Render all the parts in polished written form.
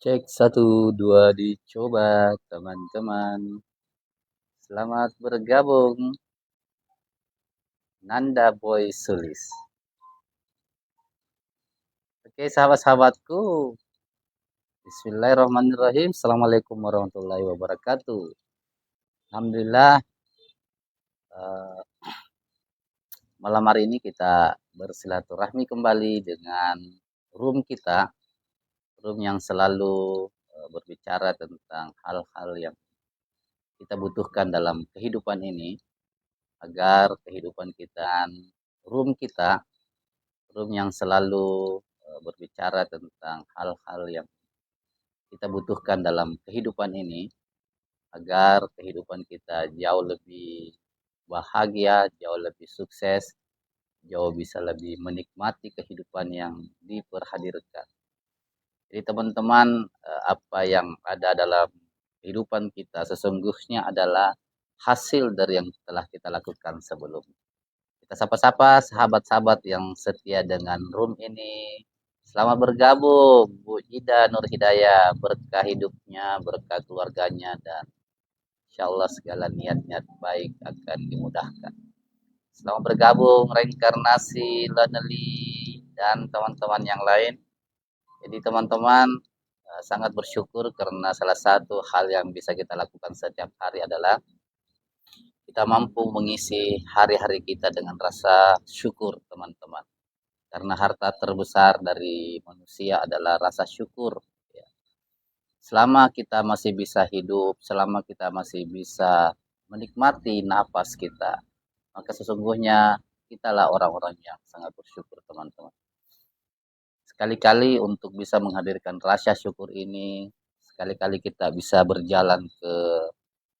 Cek satu dua dicoba teman-teman. Selamat bergabung Nanda Boy Sulis. Oke sahabat-sahabatku. Bismillahirrahmanirrahim. Assalamualaikum warahmatullahi wabarakatuh. Alhamdulillah eh, malam hari ini kita bersilaturahmi kembali dengan room kita, room yang selalu berbicara tentang hal-hal yang kita butuhkan dalam kehidupan ini agar kehidupan kita, room yang selalu berbicara tentang hal-hal yang kita butuhkan dalam kehidupan ini agar kehidupan kita jauh lebih bahagia, jauh lebih sukses, jauh bisa lebih menikmati kehidupan yang diperhadirkan. Jadi teman-teman, apa yang ada dalam kehidupan kita sesungguhnya adalah hasil dari yang telah kita lakukan sebelumnya. Kita sapa-sapa sahabat-sahabat yang setia dengan room ini. Selamat bergabung Bu Ida Nur Hidayah, berkah hidupnya, berkah keluarganya, dan insya Allah segala niat-niat baik akan dimudahkan. Selamat bergabung Reinkarnasi, Lonely, dan teman-teman yang lain. Jadi teman-teman sangat bersyukur karena salah satu hal yang bisa kita lakukan setiap hari adalah kita mampu mengisi hari-hari kita dengan rasa syukur teman-teman. Karena harta terbesar dari manusia adalah rasa syukur. Ya. Selama kita masih bisa hidup, selama kita masih bisa menikmati nafas kita, maka sesungguhnya kitalah orang-orang yang sangat bersyukur teman-teman. Sekali-kali untuk bisa menghadirkan rasa syukur ini, sekali-kali kita bisa berjalan ke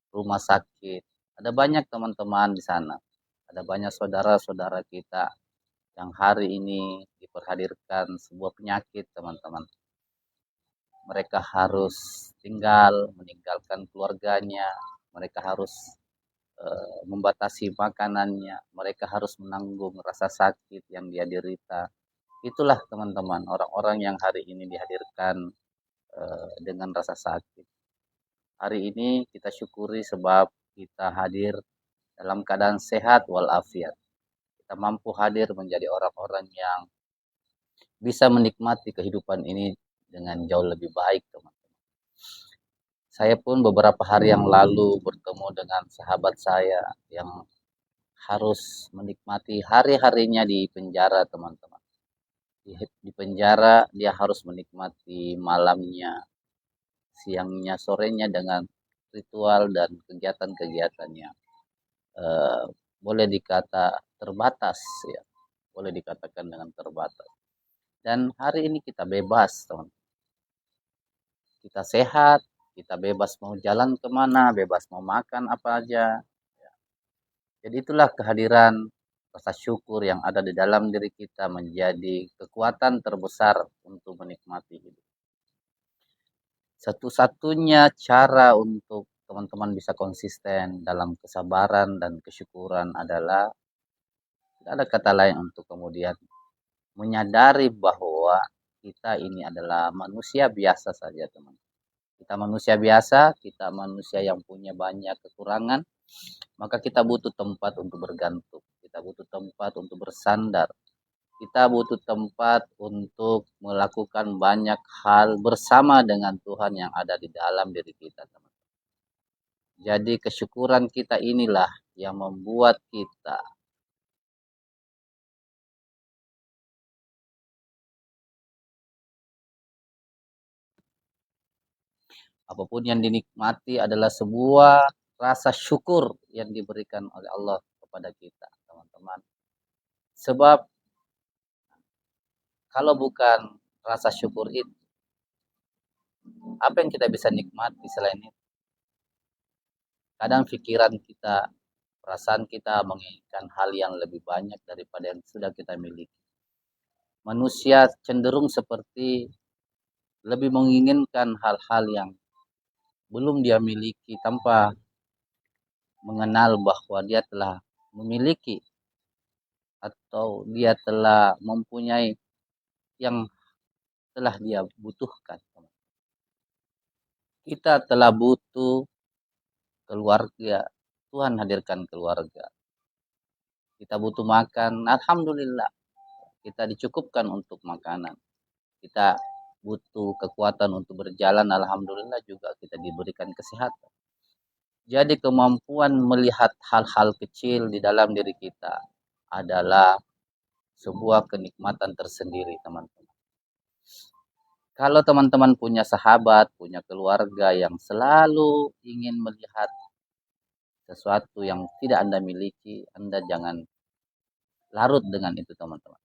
rumah sakit. Ada banyak teman-teman di sana. Ada banyak saudara-saudara kita yang hari ini diperhadirkan sebuah penyakit teman-teman. Mereka harus tinggal, meninggalkan keluarganya. Mereka harus membatasi makanannya. Mereka harus menanggung rasa sakit yang dia derita. Itulah teman-teman orang-orang yang hari ini dihadirkan dengan rasa sakit. Hari ini kita syukuri sebab kita hadir dalam keadaan sehat walafiat. Kita mampu hadir menjadi orang-orang yang bisa menikmati kehidupan ini dengan jauh lebih baik, teman-teman. Saya pun beberapa hari yang lalu bertemu dengan sahabat saya yang harus menikmati hari-harinya di penjara, teman-teman. Di penjara dia harus menikmati malamnya, siangnya, sorenya dengan ritual dan kegiatan-kegiatannya. Boleh dikata terbatas ya, boleh dikatakan dengan terbatas. Dan hari ini kita bebas, teman. Kita sehat, kita bebas mau jalan kemana, bebas mau makan apa aja. Jadi itulah kehadiran rasa syukur yang ada di dalam diri kita menjadi kekuatan terbesar untuk menikmati hidup. Satu-satunya cara untuk teman-teman bisa konsisten dalam kesabaran dan kesyukuran adalah tidak ada kata lain untuk kemudian menyadari bahwa kita ini adalah manusia biasa saja, teman. Kita manusia biasa, kita manusia yang punya banyak kekurangan, maka kita butuh tempat untuk bergantung. Kita butuh tempat untuk bersandar. Kita butuh tempat untuk melakukan banyak hal bersama dengan Tuhan yang ada di dalam diri kita, teman. Jadi kesyukuran kita inilah yang membuat kita apapun yang dinikmati adalah sebuah rasa syukur yang diberikan oleh Allah kepada kita. teman-teman. Sebab kalau bukan rasa syukur itu, apa yang kita bisa nikmati selain itu? Kadang pikiran kita, perasaan kita menginginkan hal yang lebih banyak daripada yang sudah kita miliki. Manusia cenderung seperti lebih menginginkan hal-hal yang belum dia miliki tanpa mengenal bahwa dia telah memiliki atau dia telah mempunyai yang telah dia butuhkan. Kita telah butuh keluarga, Tuhan hadirkan keluarga. Kita butuh makan, alhamdulillah kita dicukupkan untuk makanan. Kita butuh kekuatan untuk berjalan, alhamdulillah juga kita diberikan kesehatan. Jadi kemampuan melihat hal-hal kecil di dalam diri kita adalah sebuah kenikmatan tersendiri, teman-teman. Kalau teman-teman punya sahabat, punya keluarga yang selalu ingin melihat sesuatu yang tidak Anda miliki, Anda jangan larut dengan itu, teman-teman.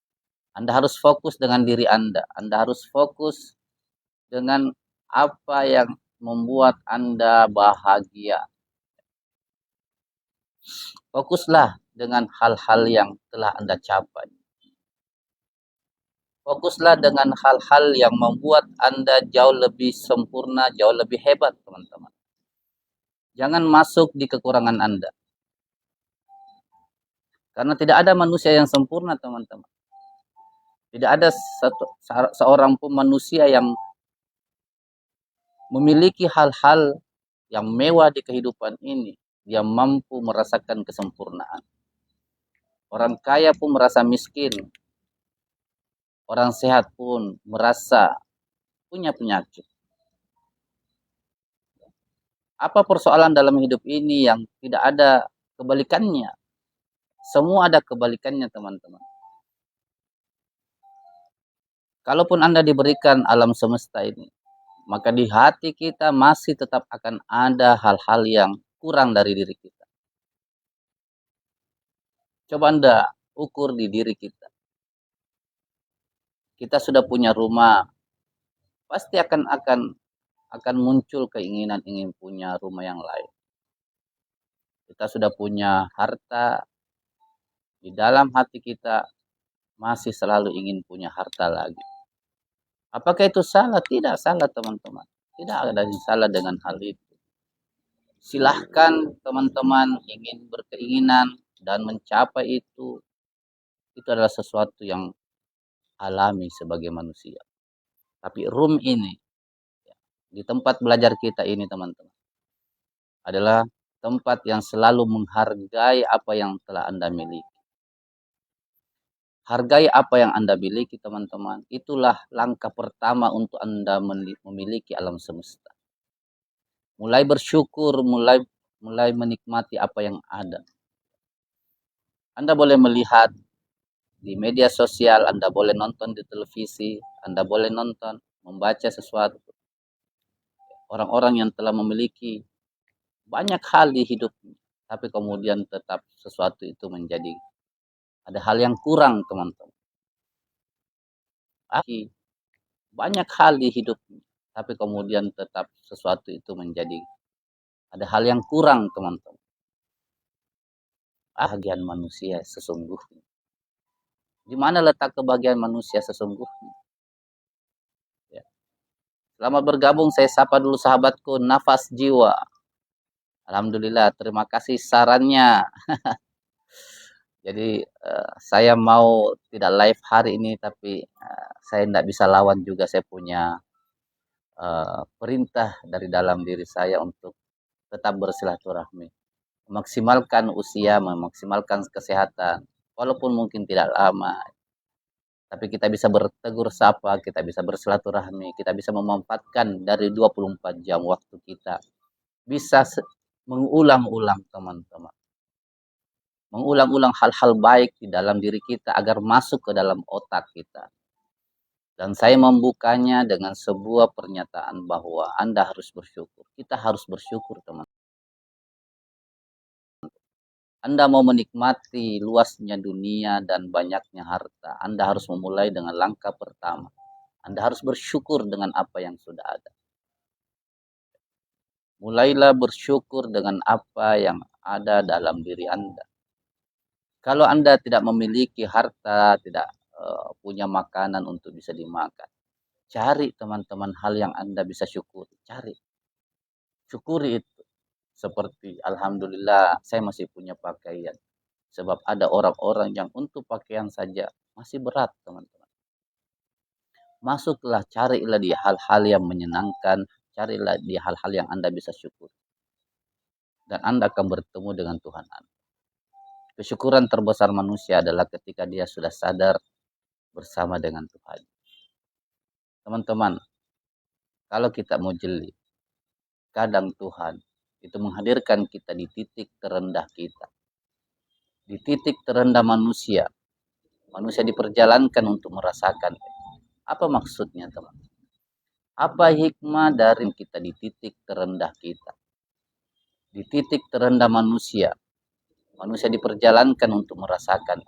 Anda harus fokus dengan diri Anda. Anda harus fokus dengan apa yang membuat Anda bahagia. Fokuslah dengan hal-hal yang telah Anda capai. Fokuslah dengan hal-hal yang membuat Anda jauh lebih sempurna, jauh lebih hebat, teman-teman. Jangan masuk di kekurangan Anda. Karena tidak ada manusia yang sempurna, teman-teman. Tidak ada seorang pun manusia yang memiliki hal-hal yang mewah di kehidupan ini. Dia mampu merasakan kesempurnaan. Orang kaya pun merasa miskin. Orang sehat pun merasa punya penyakit. Apa persoalan dalam hidup ini yang tidak ada kebalikannya? Semua ada kebalikannya, teman-teman. Kalaupun Anda diberikan alam semesta ini, maka di hati kita masih tetap akan ada hal-hal yang kurang dari diri kita. Coba Anda ukur di diri kita. Kita sudah punya rumah, pasti akan muncul keinginan ingin punya rumah yang lain. Kita sudah punya harta, di dalam hati kita masih selalu ingin punya harta lagi. Apakah itu salah? Tidak salah, teman-teman. Tidak ada yang salah dengan hal itu. Silahkan teman-teman ingin berkeinginan dan mencapai itu adalah sesuatu yang alami sebagai manusia. Tapi room ini, di tempat belajar kita ini, teman-teman, adalah tempat yang selalu menghargai apa yang telah Anda miliki. Hargai apa yang Anda miliki, teman-teman. Itulah langkah pertama untuk Anda memiliki alam semesta. Mulai bersyukur, mulai menikmati apa yang ada. Anda boleh melihat di media sosial, Anda boleh nonton di televisi, Anda boleh nonton, membaca sesuatu. Orang-orang yang telah memiliki banyak hal di hidupnya, tapi kemudian tetap sesuatu itu menjadi ada hal yang kurang, teman-teman. Banyak hal di hidupnya, tapi kemudian tetap sesuatu itu menjadi ada hal yang kurang, teman-teman. Kebahagiaan manusia sesungguhnya. Di mana letak kebahagiaan manusia sesungguhnya? Ya. Selamat bergabung, saya sapa dulu sahabatku Nafas Jiwa. Alhamdulillah, terima kasih sarannya. Jadi saya mau tidak live hari ini, tapi saya tidak bisa lawan juga. Saya punya perintah dari dalam diri saya untuk tetap bersilaturahmi, memaksimalkan usia, memaksimalkan kesehatan, walaupun mungkin tidak lama. Tapi kita bisa bertegur sapa, kita bisa bersilaturahmi, kita bisa memanfaatkan dari 24 jam waktu kita. Bisa mengulang-ulang, teman-teman. Mengulang-ulang hal-hal baik di dalam diri kita agar masuk ke dalam otak kita. Dan saya membukanya dengan sebuah pernyataan bahwa Anda harus bersyukur. Kita harus bersyukur, teman. Anda mau menikmati luasnya dunia dan banyaknya harta, Anda harus memulai dengan langkah pertama. Anda harus bersyukur dengan apa yang sudah ada. Mulailah bersyukur dengan apa yang ada dalam diri Anda. Kalau Anda tidak memiliki harta, tidak punya makanan untuk bisa dimakan, cari teman-teman hal yang Anda bisa syukuri. Cari. Syukuri itu. Seperti alhamdulillah saya masih punya pakaian. Sebab ada orang-orang yang untuk pakaian saja masih berat, teman-teman. Masuklah, carilah di hal-hal yang menyenangkan, carilah di hal-hal yang Anda bisa syukur. Dan Anda akan bertemu dengan Tuhan Anda. Kesyukuran terbesar manusia adalah ketika dia sudah sadar bersama dengan Tuhan. Teman-teman, kalau kita mau jeli, kadang Tuhan itu menghadirkan kita di titik terendah kita. Di titik terendah manusia. Manusia diperjalankan untuk merasakan. Apa maksudnya, teman? Apa hikmah dari kita di titik terendah kita? Di titik terendah manusia. Manusia diperjalankan untuk merasakan.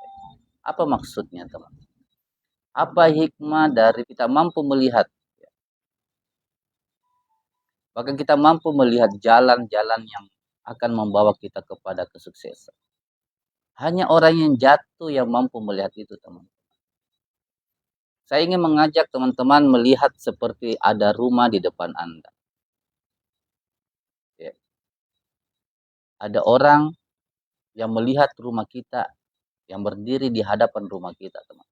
Apa maksudnya, teman? Apa hikmah dari kita mampu melihat? Bahkan kita mampu melihat jalan-jalan yang akan membawa kita kepada kesuksesan. Hanya orang yang jatuh yang mampu melihat itu, teman. Saya ingin mengajak teman-teman melihat seperti ada rumah di depan Anda. Ya. Ada orang yang melihat rumah kita, yang berdiri di hadapan rumah kita, teman.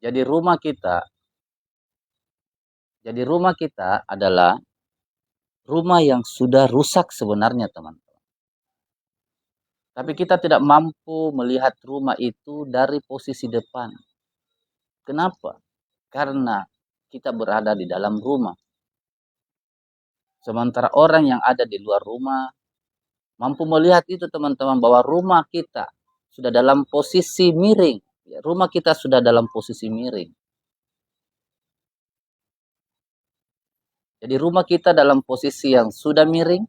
Jadi rumah kita adalah rumah yang sudah rusak sebenarnya, teman. Tapi kita tidak mampu melihat rumah itu dari posisi depan. Kenapa? Karena kita berada di dalam rumah. Sementara orang yang ada di luar rumah mampu melihat itu, teman-teman, bahwa rumah kita sudah dalam posisi miring. Rumah kita sudah dalam posisi miring. Jadi rumah kita dalam posisi yang sudah miring.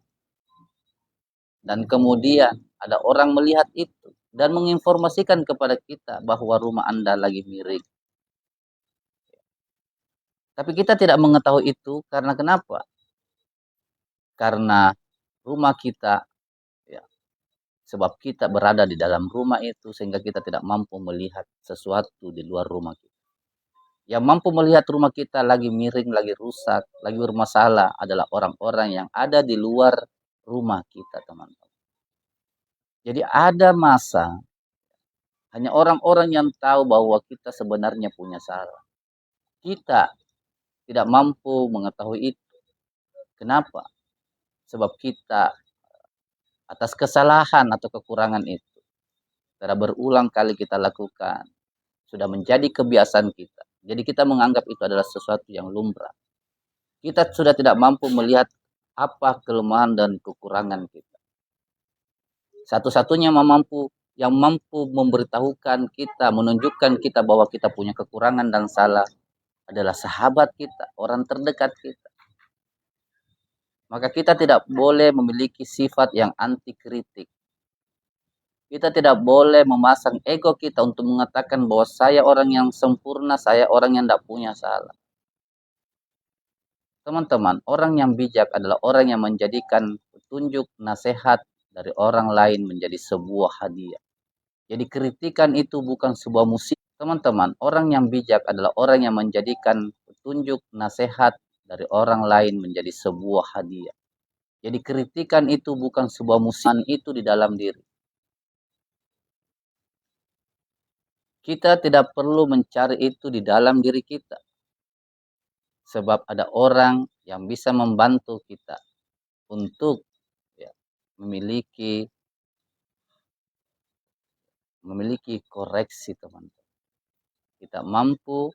Dan kemudian ada orang melihat itu dan menginformasikan kepada kita bahwa rumah Anda lagi miring. Tapi kita tidak mengetahui itu karena kenapa? Karena rumah kita, ya, sebab kita berada di dalam rumah itu sehingga kita tidak mampu melihat sesuatu di luar rumah kita. Yang mampu melihat rumah kita lagi miring, lagi rusak, lagi bermasalah adalah orang-orang yang ada di luar rumah kita, teman-teman. Jadi ada masa hanya orang-orang yang tahu bahwa kita sebenarnya punya salah. Kita tidak mampu mengetahui itu. Kenapa? Sebab kita atas kesalahan atau kekurangan itu telah berulang kali kita lakukan. Sudah menjadi kebiasaan kita. Jadi kita menganggap itu adalah sesuatu yang lumrah. Kita sudah tidak mampu melihat apa kelemahan dan kekurangan kita. Satu-satunya yang mampu memberitahukan kita, menunjukkan kita bahwa kita punya kekurangan dan salah adalah sahabat kita, orang terdekat kita. Maka kita tidak boleh memiliki sifat yang anti kritik. Kita tidak boleh memasang ego kita untuk mengatakan bahwa saya orang yang sempurna, saya orang yang tidak punya salah. Teman-teman, orang yang bijak adalah orang yang menjadikan petunjuk nasihat dari orang lain menjadi sebuah hadiah. Jadi kritikan itu bukan sebuah musik. Teman-teman, orang yang bijak adalah orang yang menjadikan petunjuk nasihat dari orang lain menjadi sebuah hadiah. Jadi kritikan itu bukan sebuah musik, itu di dalam diri. Kita tidak perlu mencari itu di dalam diri kita. Sebab ada orang yang bisa membantu kita untuk, ya, memiliki koreksi, teman-teman. Kita mampu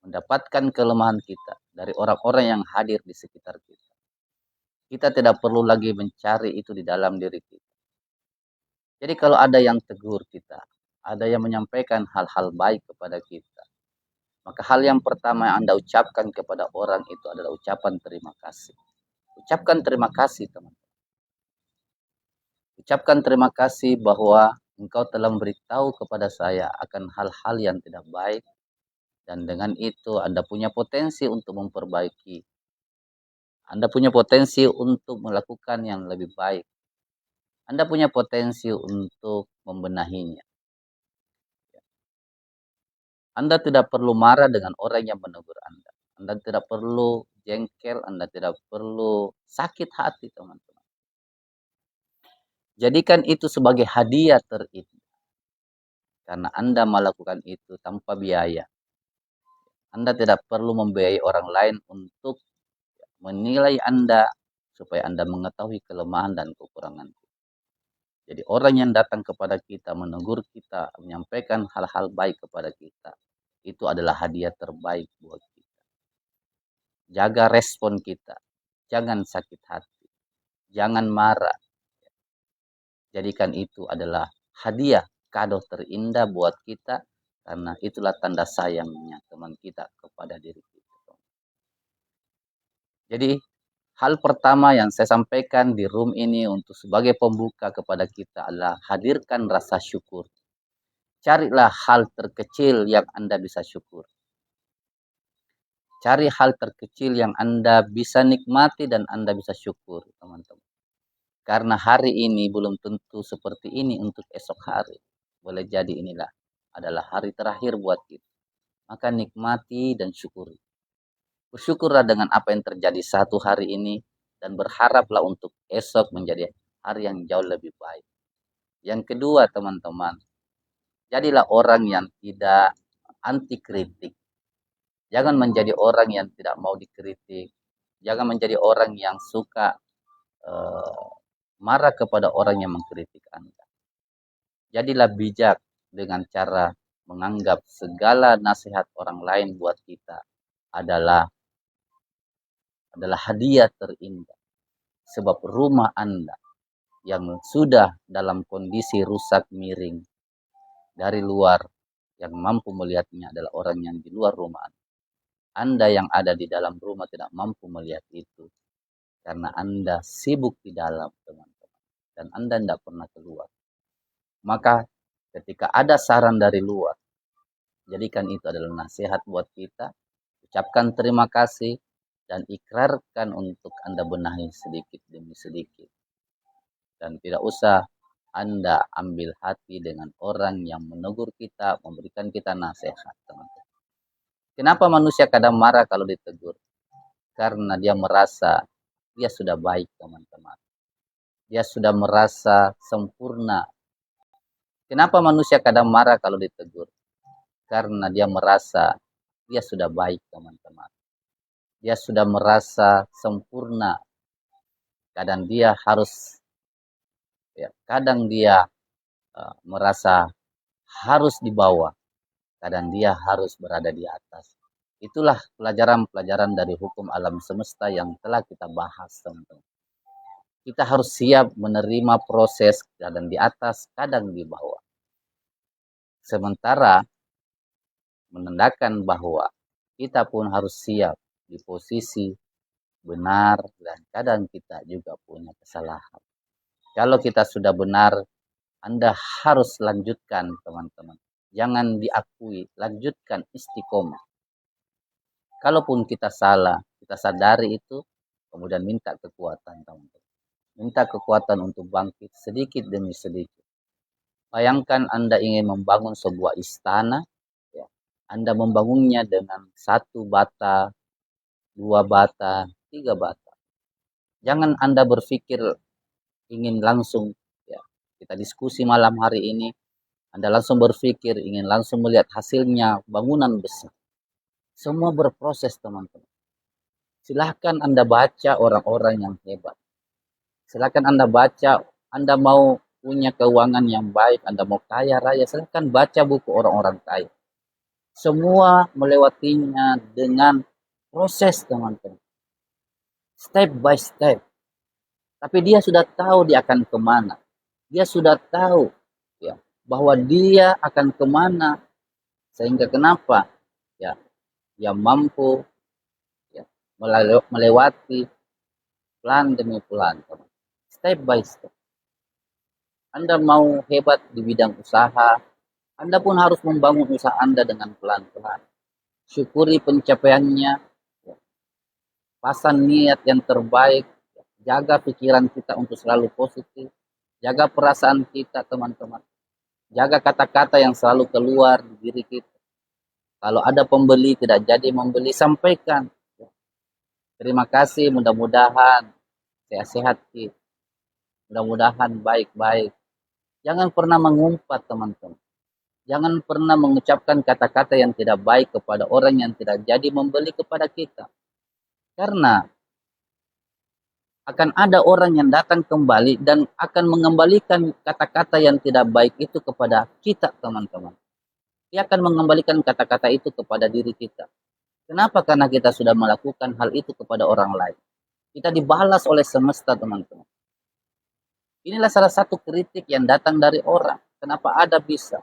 mendapatkan kelemahan kita dari orang-orang yang hadir di sekitar kita. Kita tidak perlu lagi mencari itu di dalam diri kita. Jadi kalau ada yang tegur kita, ada yang menyampaikan hal-hal baik kepada kita, maka hal yang pertama yang Anda ucapkan kepada orang itu adalah ucapan terima kasih. Ucapkan terima kasih, teman. Ucapkan terima kasih bahwa engkau telah memberitahu kepada saya akan hal-hal yang tidak baik, dan dengan itu Anda punya potensi untuk memperbaiki. Anda punya potensi untuk melakukan yang lebih baik. Anda punya potensi untuk membenahinya. Anda tidak perlu marah dengan orang yang menegur Anda. Anda tidak perlu jengkel, Anda tidak perlu sakit hati, teman-teman. Jadikan itu sebagai hadiah terindah. Karena Anda melakukan itu tanpa biaya. Anda tidak perlu membiayai orang lain untuk menilai Anda supaya Anda mengetahui kelemahan dan kekurangan. Jadi orang yang datang kepada kita, menegur kita, menyampaikan hal-hal baik kepada kita, itu adalah hadiah terbaik buat kita. Jaga respon kita, jangan sakit hati, jangan marah. Jadikan itu adalah hadiah, kado terindah buat kita, karena itulah tanda sayangnya teman kita kepada diri kita. Jadi hal pertama yang saya sampaikan di room ini untuk sebagai pembuka kepada kita adalah hadirkan rasa syukur. Carilah hal terkecil yang Anda bisa syukur. Cari hal terkecil yang Anda bisa nikmati dan Anda bisa syukur, teman-teman. Karena hari ini belum tentu seperti ini untuk esok hari. Boleh jadi inilah adalah hari terakhir buat kita. Maka nikmati dan syukuri. Bersyukurlah dengan apa yang terjadi satu hari ini dan berharaplah untuk esok menjadi hari yang jauh lebih baik. Yang kedua, teman-teman, jadilah orang yang tidak anti kritik. Jangan menjadi orang yang tidak mau dikritik. Jangan menjadi orang yang suka marah kepada orang yang mengkritik Anda. Jadilah bijak dengan cara menganggap segala nasihat orang lain buat kita adalah hadiah terindah. Sebab rumah Anda yang sudah dalam kondisi rusak miring dari luar, yang mampu melihatnya adalah orang yang di luar rumah Anda. Anda yang ada di dalam rumah tidak mampu melihat itu karena Anda sibuk di dalam, teman-teman, dan Anda tidak pernah keluar. Maka ketika ada saran dari luar, jadikan itu adalah nasihat buat kita. Ucapkan terima kasih dan ikrarkan untuk Anda benahi sedikit demi sedikit. Dan tidak usah Anda ambil hati dengan orang yang menegur kita, memberikan kita nasihat, teman-teman. Kenapa manusia kadang marah kalau ditegur? Karena dia merasa dia sudah baik, teman-teman. Dia sudah merasa sempurna. Kenapa manusia kadang marah kalau ditegur? Karena dia merasa dia sudah baik, teman-teman. Dia sudah merasa sempurna. Kadang dia harus, kadang dia merasa harus di bawah. Kadang dia harus berada di atas. Itulah pelajaran-pelajaran dari hukum alam semesta yang telah kita bahas, teman-teman. Kita harus siap menerima proses, kadang di atas, kadang di bawah. Sementara menandakan bahwa kita pun harus siap di posisi benar dan kadang kita juga punya kesalahan. Kalau kita sudah benar, Anda harus lanjutkan, teman-teman. Jangan diakui, lanjutkan istiqomah. Kalaupun kita salah, kita sadari itu, kemudian minta kekuatan, teman-teman. Minta kekuatan untuk bangkit sedikit demi sedikit. Bayangkan Anda ingin membangun sebuah istana, ya. Anda membangunnya dengan 1 bata, 2 bata, 3 bata. Jangan Anda berpikir ingin langsung, ya, kita diskusi malam hari ini, Anda langsung berpikir ingin langsung melihat hasilnya bangunan besar. Semua berproses, teman-teman. Silahkan Anda baca orang-orang yang hebat. Silahkan Anda baca, Anda mau punya keuangan yang baik, Anda mau kaya raya, silahkan baca buku orang-orang kaya. Semua melewatinya dengan proses, teman-teman. Step by step. Tapi dia sudah tahu dia akan kemana. Dia sudah tahu, ya, bahwa dia akan kemana. Sehingga kenapa? Ya, dia mampu, ya, melewati pelan demi pelan, teman. Step by step. Anda mau hebat di bidang usaha, Anda pun harus membangun usaha Anda dengan pelan-pelan. Syukuri pencapaiannya, pasang niat yang terbaik, jaga pikiran kita untuk selalu positif, jaga perasaan kita teman-teman, jaga kata-kata yang selalu keluar di diri kita. Kalau ada pembeli tidak jadi membeli, sampaikan. Terima kasih, mudah-mudahan sehat-sehat, mudah-mudahan baik-baik. Jangan pernah mengumpat teman-teman. Jangan pernah mengucapkan kata-kata yang tidak baik kepada orang yang tidak jadi membeli kepada kita. Karena akan ada orang yang datang kembali dan akan mengembalikan kata-kata yang tidak baik itu kepada kita teman-teman. Dia akan mengembalikan kata-kata itu kepada diri kita. Kenapa? Karena kita sudah melakukan hal itu kepada orang lain. Kita dibalas oleh semesta teman-teman. Inilah salah satu kritik yang datang dari orang. Kenapa ada bisa?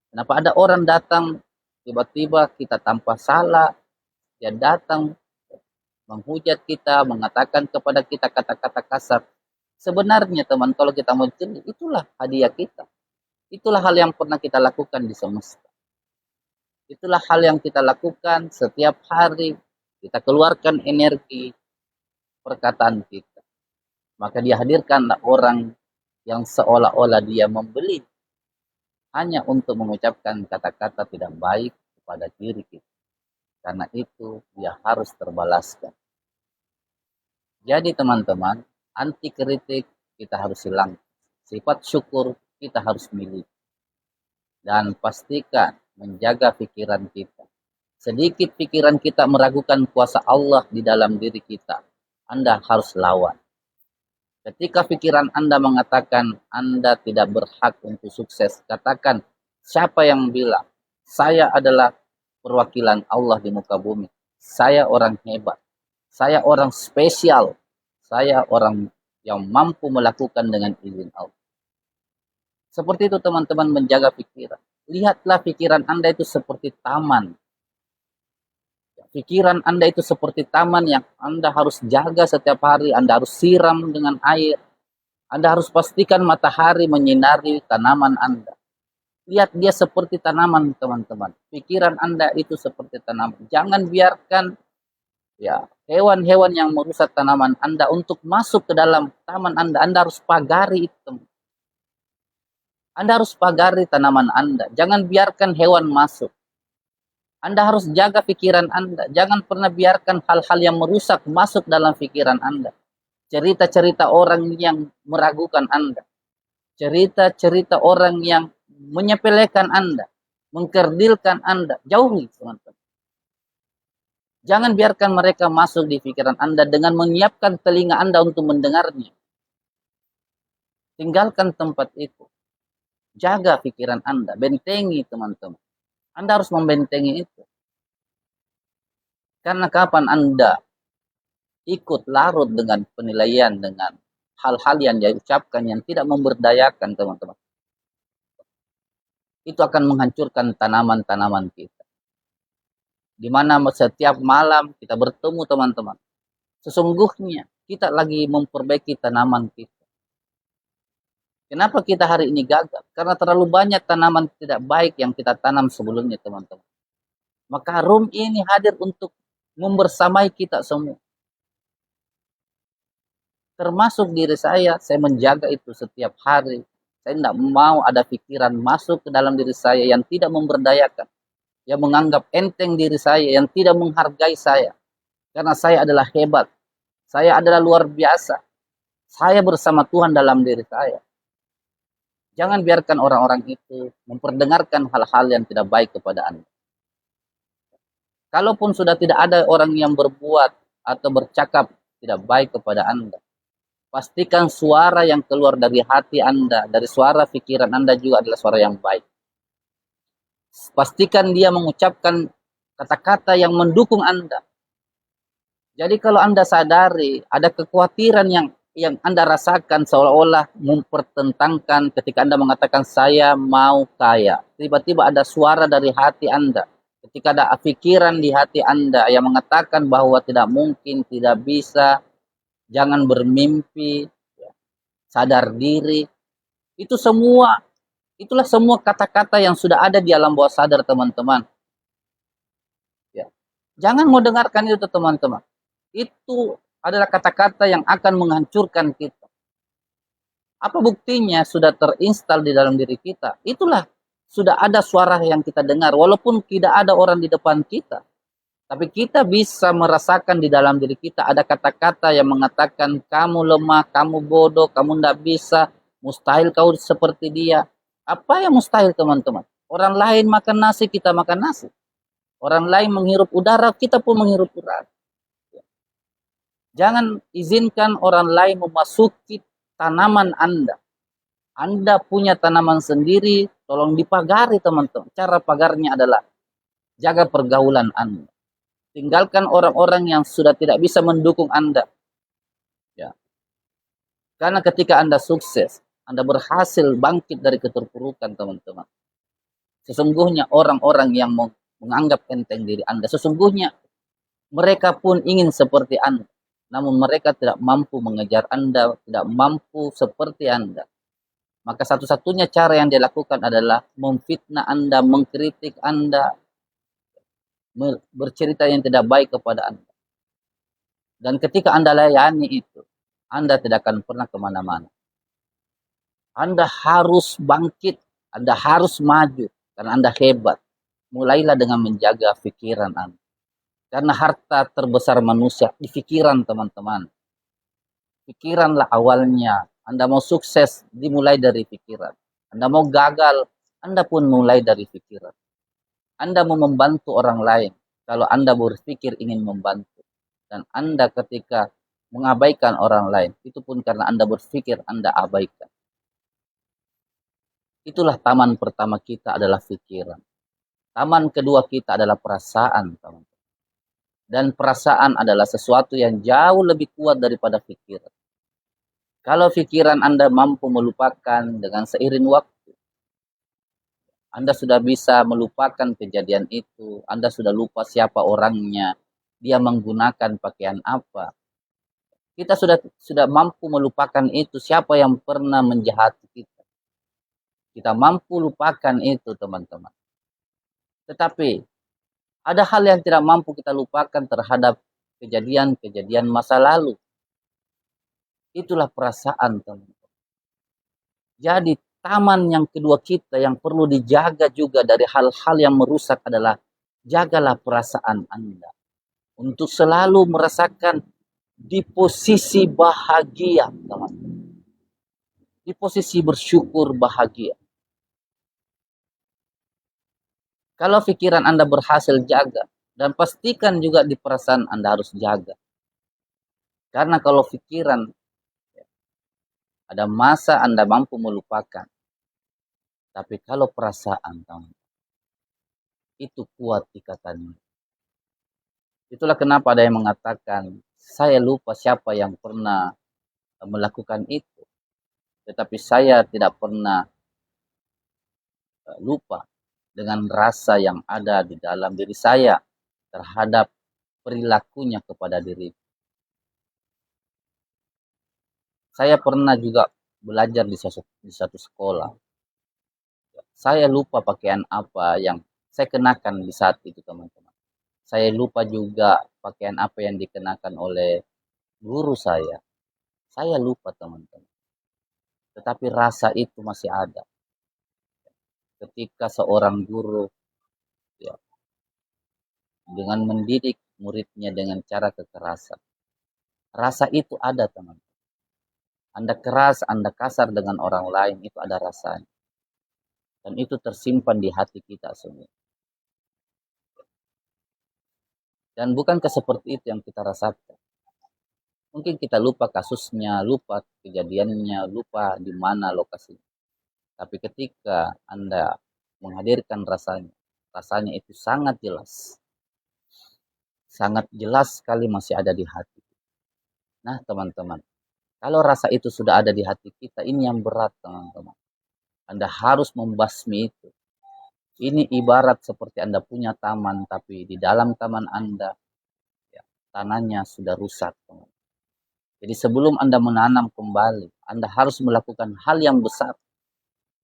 Kenapa ada orang datang tiba-tiba kita tanpa salah, dia datang menghujat kita, mengatakan kepada kita kata-kata kasar. Sebenarnya teman, kalau kita mau jeli, itulah hadiah kita. Itulah hal yang pernah kita lakukan di semesta. Itulah hal yang kita lakukan setiap hari. Kita keluarkan energi perkataan kita. Maka dihadirkanlah orang yang seolah-olah dia membeli hanya untuk mengucapkan kata-kata tidak baik kepada diri kita. Karena itu dia harus terbalaskan. Jadi teman-teman, anti kritik kita harus hilang. Sifat syukur kita harus miliki. Dan pastikan menjaga pikiran kita. Sedikit pikiran kita meragukan kuasa Allah di dalam diri kita, Anda harus lawan. Ketika pikiran Anda mengatakan Anda tidak berhak untuk sukses, katakan, siapa yang bilang? Saya adalah perwakilan Allah di muka bumi. Saya orang hebat. Saya orang spesial. Saya orang yang mampu melakukan dengan izin Allah. Seperti itu teman-teman, menjaga pikiran. Lihatlah pikiran Anda itu seperti taman. Pikiran Anda itu seperti taman yang Anda harus jaga setiap hari. Anda harus siram dengan air. Anda harus pastikan matahari menyinari tanaman Anda. Lihat dia seperti tanaman teman-teman. Pikiran Anda itu seperti tanaman. Jangan biarkan hewan-hewan yang merusak tanaman Anda untuk masuk ke dalam taman Anda. Anda harus pagari itu. Anda harus pagari tanaman Anda. Jangan biarkan hewan masuk. Anda harus jaga pikiran Anda. Jangan pernah biarkan hal-hal yang merusak masuk dalam pikiran Anda. Cerita-cerita orang yang meragukan Anda. Cerita-cerita orang yang menyepelekan Anda. Mengkerdilkan Anda. Jauhi, teman-teman. Jangan biarkan mereka masuk di pikiran Anda dengan menyiapkan telinga Anda untuk mendengarnya. Tinggalkan tempat itu. Jaga pikiran Anda. Bentengi, teman-teman. Anda harus membentengi itu. Karena kapan Anda ikut larut dengan penilaian, dengan hal-hal yang diucapkan yang tidak memberdayakan teman-teman, itu akan menghancurkan tanaman-tanaman kita. Di mana setiap malam kita bertemu teman-teman, sesungguhnya kita lagi memperbaiki tanaman kita. Kenapa kita hari ini gagal? Karena terlalu banyak tanaman tidak baik yang kita tanam sebelumnya teman-teman. Maka room ini hadir untuk membersamai kita semua. Termasuk diri saya menjaga itu setiap hari. Saya tidak mau ada pikiran masuk ke dalam diri saya yang tidak memberdayakan. Yang menganggap enteng diri saya, yang tidak menghargai saya. Karena saya adalah hebat. Saya adalah luar biasa. Saya bersama Tuhan dalam diri saya. Jangan biarkan orang-orang itu memperdengarkan hal-hal yang tidak baik kepada Anda. Kalaupun sudah tidak ada orang yang berbuat atau bercakap tidak baik kepada Anda, pastikan suara yang keluar dari hati Anda, dari suara pikiran Anda juga adalah suara yang baik. Pastikan dia mengucapkan kata-kata yang mendukung Anda. Jadi kalau Anda sadari ada kekhawatiran yang Anda rasakan seolah-olah mempertentangkan ketika Anda mengatakan saya mau kaya. Tiba-tiba ada suara dari hati Anda. Ketika ada pikiran di hati Anda yang mengatakan bahwa tidak mungkin, tidak bisa, jangan bermimpi, sadar diri. Itu semua, itulah semua kata-kata yang sudah ada di alam bawah sadar teman-teman. Ya. Jangan mau dengarkan itu teman-teman. Itu adalah kata-kata yang akan menghancurkan kita. Apa buktinya sudah terinstal di dalam diri kita? Itulah sudah ada suara yang kita dengar. Walaupun tidak ada orang di depan kita. Tapi kita bisa merasakan di dalam diri kita ada kata-kata yang mengatakan kamu lemah, kamu bodoh, kamu tidak bisa, mustahil kau seperti dia. Apa yang mustahil teman-teman? Orang lain makan nasi, kita makan nasi. Orang lain menghirup udara, kita pun menghirup udara. Jangan izinkan orang lain memasuki tanaman Anda. Anda punya tanaman sendiri, tolong dipagari teman-teman. Cara pagarnya adalah jaga pergaulan Anda. Tinggalkan orang-orang yang sudah tidak bisa mendukung Anda. Ya. Karena ketika Anda sukses, Anda berhasil bangkit dari keterpurukan teman-teman. Sesungguhnya orang-orang yang menganggap enteng diri Anda, sesungguhnya mereka pun ingin seperti Anda. Namun mereka tidak mampu mengejar Anda, tidak mampu seperti Anda. Maka satu-satunya cara yang dilakukan adalah memfitnah Anda, mengkritik Anda, bercerita yang tidak baik kepada Anda. Dan ketika Anda layani itu, Anda tidak akan pernah kemana-mana. Anda harus bangkit, Anda harus maju, karena Anda hebat. Mulailah dengan menjaga pikiran Anda. Karena harta terbesar manusia di pikiran teman-teman. Pikiranlah awalnya. Anda mau sukses, dimulai dari pikiran. Anda mau gagal, Anda pun mulai dari pikiran. Anda mau membantu orang lain, kalau Anda berpikir ingin membantu. Dan Anda ketika mengabaikan orang lain, itu pun karena Anda berpikir Anda abaikan. Itulah taman pertama kita adalah pikiran. Taman kedua kita adalah perasaan, teman-teman. Dan perasaan adalah sesuatu yang jauh lebih kuat daripada pikiran. Kalau pikiran Anda mampu melupakan dengan seiring waktu, Anda sudah bisa melupakan kejadian itu. Anda sudah lupa siapa orangnya, dia menggunakan pakaian apa. Kita sudah mampu melupakan itu, siapa yang pernah menjahati kita. Kita mampu lupakan itu, teman-teman. Tetapi ada hal yang tidak mampu kita lupakan terhadap kejadian-kejadian masa lalu. Itulah perasaan, teman-teman. Jadi taman yang kedua kita yang perlu dijaga juga dari hal-hal yang merusak adalah jagalah perasaan Anda. Untuk selalu merasakan di posisi bahagia, teman-teman. Di posisi bersyukur bahagia. Kalau pikiran Anda berhasil jaga, dan pastikan juga di perasaan Anda harus jaga. Karena kalau pikiran, ada masa Anda mampu melupakan. Tapi kalau perasaan, itu kuat ikatannya. Itulah kenapa ada yang mengatakan, saya lupa siapa yang pernah melakukan itu. Tetapi saya tidak pernah lupa dengan rasa yang ada di dalam diri saya terhadap perilakunya kepada diri. Saya pernah juga belajar di satu sekolah. Saya lupa pakaian apa yang saya kenakan di saat itu, teman-teman. Saya lupa juga pakaian apa yang dikenakan oleh guru saya. Saya lupa, teman-teman. Tetapi rasa itu masih ada. Ketika seorang guru ya, dengan mendidik muridnya dengan cara kekerasan. Rasa itu ada, teman-teman. Anda keras, Anda kasar dengan orang lain, itu ada rasanya. Dan itu tersimpan di hati kita semua. Dan bukankah seperti itu yang kita rasakan? Mungkin kita lupa kasusnya, lupa kejadiannya, lupa di mana lokasinya. Tapi ketika Anda menghadirkan rasanya, rasanya itu sangat jelas. Sangat jelas sekali masih ada di hati. Nah, teman-teman, kalau rasa itu sudah ada di hati kita, ini yang berat, teman-teman. Anda harus membasmi itu. Ini ibarat seperti Anda punya taman, tapi di dalam taman Anda, ya, tanahnya sudah rusak, teman. Jadi sebelum Anda menanam kembali, Anda harus melakukan hal yang besar.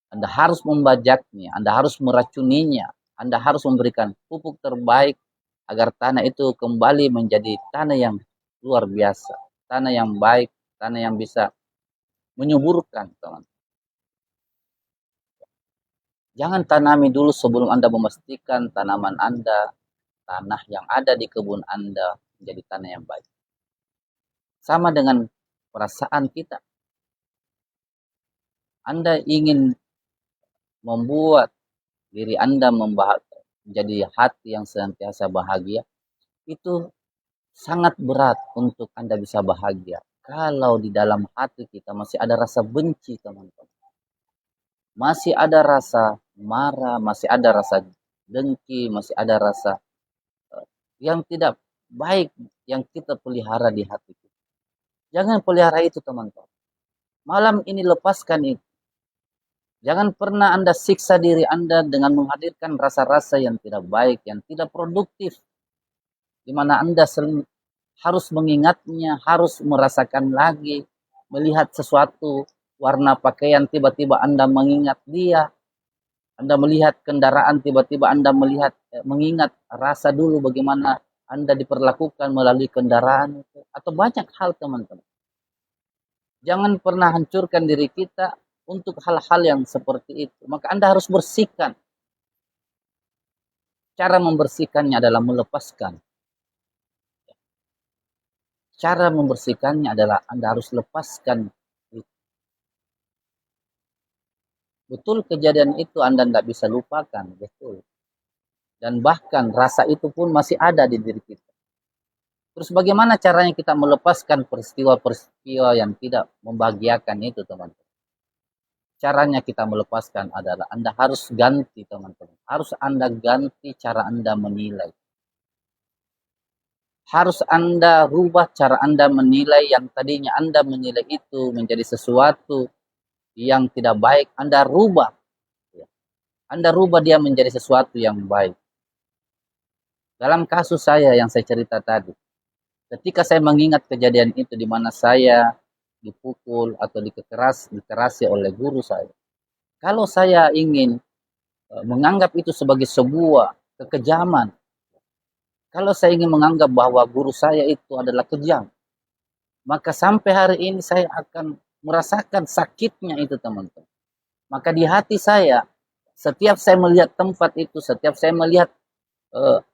Anda harus membajaknya, Anda harus meracuninya, Anda harus memberikan pupuk terbaik agar tanah itu kembali menjadi tanah yang luar biasa, tanah yang baik, tanah yang bisa menyuburkan, teman. Jangan tanami dulu sebelum Anda memastikan tanaman Anda, tanah yang ada di kebun Anda menjadi tanah yang baik. Sama dengan perasaan kita. Anda ingin membuat diri Anda menjadi hati yang senantiasa bahagia, itu sangat berat untuk Anda bisa bahagia. Kalau di dalam hati kita masih ada rasa benci, teman-teman. Masih ada rasa marah, masih ada rasa dengki, masih ada rasa yang tidak baik yang kita pelihara di hati kita. Jangan pelihara itu, teman-teman. Malam ini lepaskan itu. Jangan pernah Anda siksa diri Anda dengan menghadirkan rasa-rasa yang tidak baik, yang tidak produktif, di mana Anda harus mengingatnya, harus merasakan lagi, melihat sesuatu, warna pakaian tiba-tiba Anda mengingat dia, Anda melihat kendaraan tiba-tiba Anda mengingat rasa dulu bagaimana Anda diperlakukan melalui kendaraan itu, atau banyak hal, teman-teman. Jangan pernah hancurkan diri kita untuk hal-hal yang seperti itu. Maka Anda harus bersihkan. Cara membersihkannya adalah melepaskan. Cara membersihkannya adalah Anda harus lepaskan. Betul kejadian itu Anda tidak bisa lupakan. Betul. Dan bahkan rasa itu pun masih ada di diri kita. Terus bagaimana caranya kita melepaskan peristiwa-peristiwa yang tidak membahagiakan itu, teman-teman? Caranya kita melepaskan adalah Anda harus ganti, teman-teman. Harus Anda ganti cara Anda menilai. Harus Anda rubah cara Anda menilai yang tadinya Anda menilai itu menjadi sesuatu yang tidak baik. Anda rubah. Anda rubah dia menjadi sesuatu yang baik. Dalam kasus saya yang saya cerita tadi, ketika saya mengingat kejadian itu di mana saya dipukul atau dikerasi oleh guru saya. Kalau saya ingin menganggap itu sebagai sebuah kekejaman, kalau saya ingin menganggap bahwa guru saya itu adalah kejam, maka sampai hari ini saya akan merasakan sakitnya itu, teman-teman. Maka di hati saya, setiap saya melihat tempat itu, setiap saya melihat